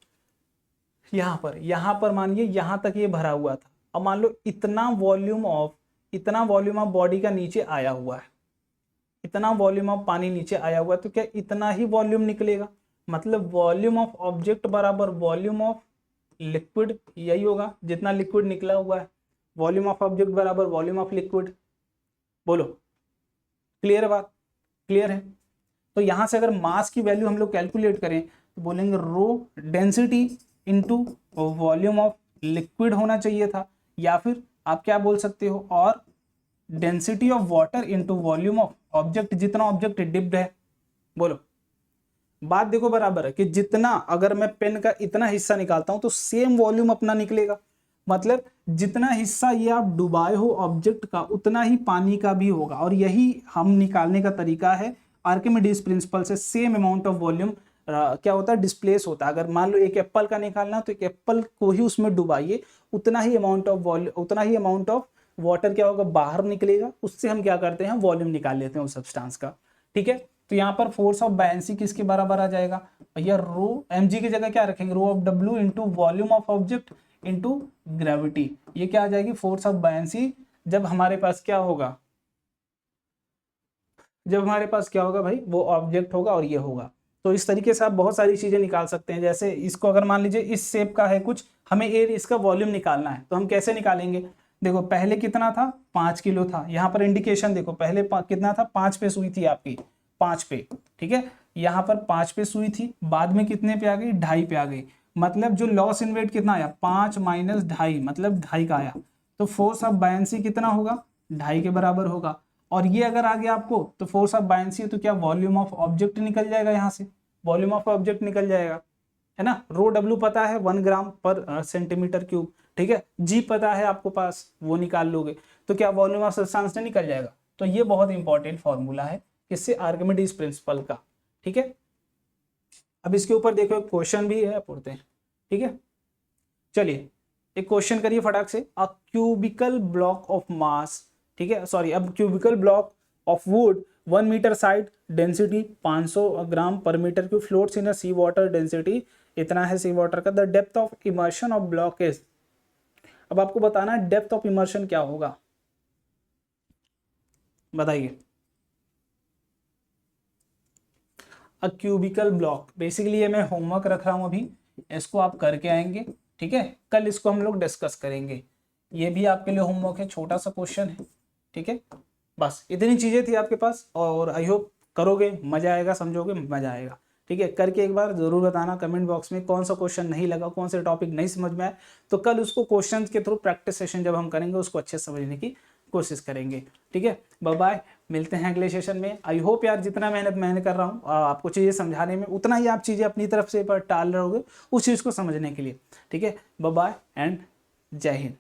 यहाँ पर मानिए यहाँ तक ये भरा हुआ था, अब मान लो इतना वॉल्यूम ऑफ बॉडी का नीचे आया हुआ है, इतना वॉल्यूम ऑफ पानी नीचे आया हुआ है, तो क्या इतना ही वॉल्यूम निकलेगा? मतलब वॉल्यूम ऑफ ऑब्जेक्ट बराबर वॉल्यूम ऑफ लिक्विड, यही होगा जितना लिक्विड निकला हुआ है। वॉल्यूम ऑफ ऑब्जेक्ट बराबर वॉल्यूम ऑफ लिक्विड। बोलो, क्लियर बात? क्लियर है? तो यहां से अगर मास की वैल्यू हम लोग कैलकुलेट करें तो बोलेंगे rho density into volume of liquid होना चाहिए था, या फिर आप क्या बोल सकते हो, और density of water into volume of object, जितना ऑब्जेक्ट डिप्ड है। बोलो, बात देखो बराबर है कि जितना, अगर मैं पेन का इतना हिस्सा निकालता हूं तो सेम वॉल्यूम अपना निकलेगा। मतलब जितना हिस्सा ये आप डुबाए हो ऑब्जेक्ट का, उतना ही पानी का भी होगा। और यही हम निकालने का तरीका है आर्किमिडीज प्रिंसिपल से। सेम अमाउंट ऑफ वॉल्यूम क्या होता है, डिस्प्लेस होता है। अगर मान लो एक एप्पल का निकालना तो एक एप्पल को ही उसमें डुबाइए, उतना ही अमाउंट ऑफ वाटर क्या होगा, बाहर निकलेगा। उससे हम क्या करते हैं, वॉल्यूम निकाल लेते हैं उस सब्सटेंस का। ठीक है, तो यहाँ पर फोर्स ऑफ बायनेंसी किसके बराबर आ जाएगा भैया, रो mg की जगह क्या रखेंगे, rho of w into volume of object into gravity. ये क्या आ जाएगी, फोर्स ऑफ बायनेंसी। जब हमारे पास क्या होगा, भाई, वो ऑब्जेक्ट होगा और ये होगा। तो इस तरीके से आप बहुत सारी चीजें निकाल सकते हैं। जैसे इसको अगर मान लीजिए इस शेप का है कुछ, हमें एयर इसका वॉल्यूम निकालना है, तो हम कैसे निकालेंगे? देखो पहले कितना था, 5 किलो था। यहाँ पर इंडिकेशन देखो, पहले कितना था, 5 पे सुई थी आपकी, 5 पे। ठीक है, यहाँ पर 5 पे सुई थी, बाद में कितने पे आ गई, 2.5 पे आ गई। मतलब जो लॉस इन वेट कितना आया, 5 माइनस 2.5, मतलब 2.5 का आया। तो फोर्स ऑफ बायनेंसी कितना होगा, 2.5 के बराबर होगा। और ये अगर आ गया आपको तो फोर्स ऑफ बायनेंसी, तो क्या वॉल्यूम ऑफ ऑब्जेक्ट निकल जाएगा, यहाँ से वॉल्यूम ऑफ ऑब्जेक्ट निकल जाएगा, है ना। रो डब्ल्यू पता है 1 ग्राम पर सेंटीमीटर क्यूब। ठीक है, जी पता है आपको पास, वो निकाल लोगे तो क्या वॉल्यूम ऑफ सब्सटेंस निकल जाएगा। तो ये बहुत इंपॉर्टेंट फॉर्मूला है किससे, आर्किमिडीज प्रिंसिपल का। ठीक है, अब इसके ऊपर देखो एक क्वेश्चन भी है, पढ़ते हैं। ठीक है, चलिए एक क्वेश्चन करिए फटाक से। A cubical block of mass, ठीक है, सॉरी, अब cubical block of wood 1 metre side, density 500 gram per metre cube, floats in a sea water, density इतना है सी वाटर का। The depth of immersion of block is, अब आपको बताना है डेप्थ ऑफ इमर्शन क्या होगा, बताइए। अ क्यूबिकल ब्लॉक, बेसिकली ये मैं होमवर्क रख रहा हूं अभी, इसको आप करके आएंगे। ठीक है, कल इसको हम लोग डिस्कस करेंगे। ये भी आपके लिए होमवर्क है, छोटा सा क्वेश्चन है। ठीक है, बस इतनी चीजें थी आपके पास, और आई होप करोगे, मजा आएगा, समझोगे, मजा आएगा। ठीक है, करके एक बार जरूर बताना कमेंट बॉक्स में कौन सा क्वेश्चन नहीं लगा, कौन से टॉपिक नहीं समझ में आया। तो कल उसको क्वेश्चंस के थ्रू प्रैक्टिस सेशन जब हम करेंगे, उसको अच्छे से समझने की कोशिश करेंगे। ठीक है, बाय बाय, मिलते हैं अगले सेशन में। आई होप यार जितना मेहनत मैंने कर रहा हूँ आपको चीज़ें समझाने में, उतना ही आप चीज़ें अपनी तरफ से पर टाल रहोगे उस चीज़ को समझने के लिए। ठीक है, बाय बाय एंड जय हिंद।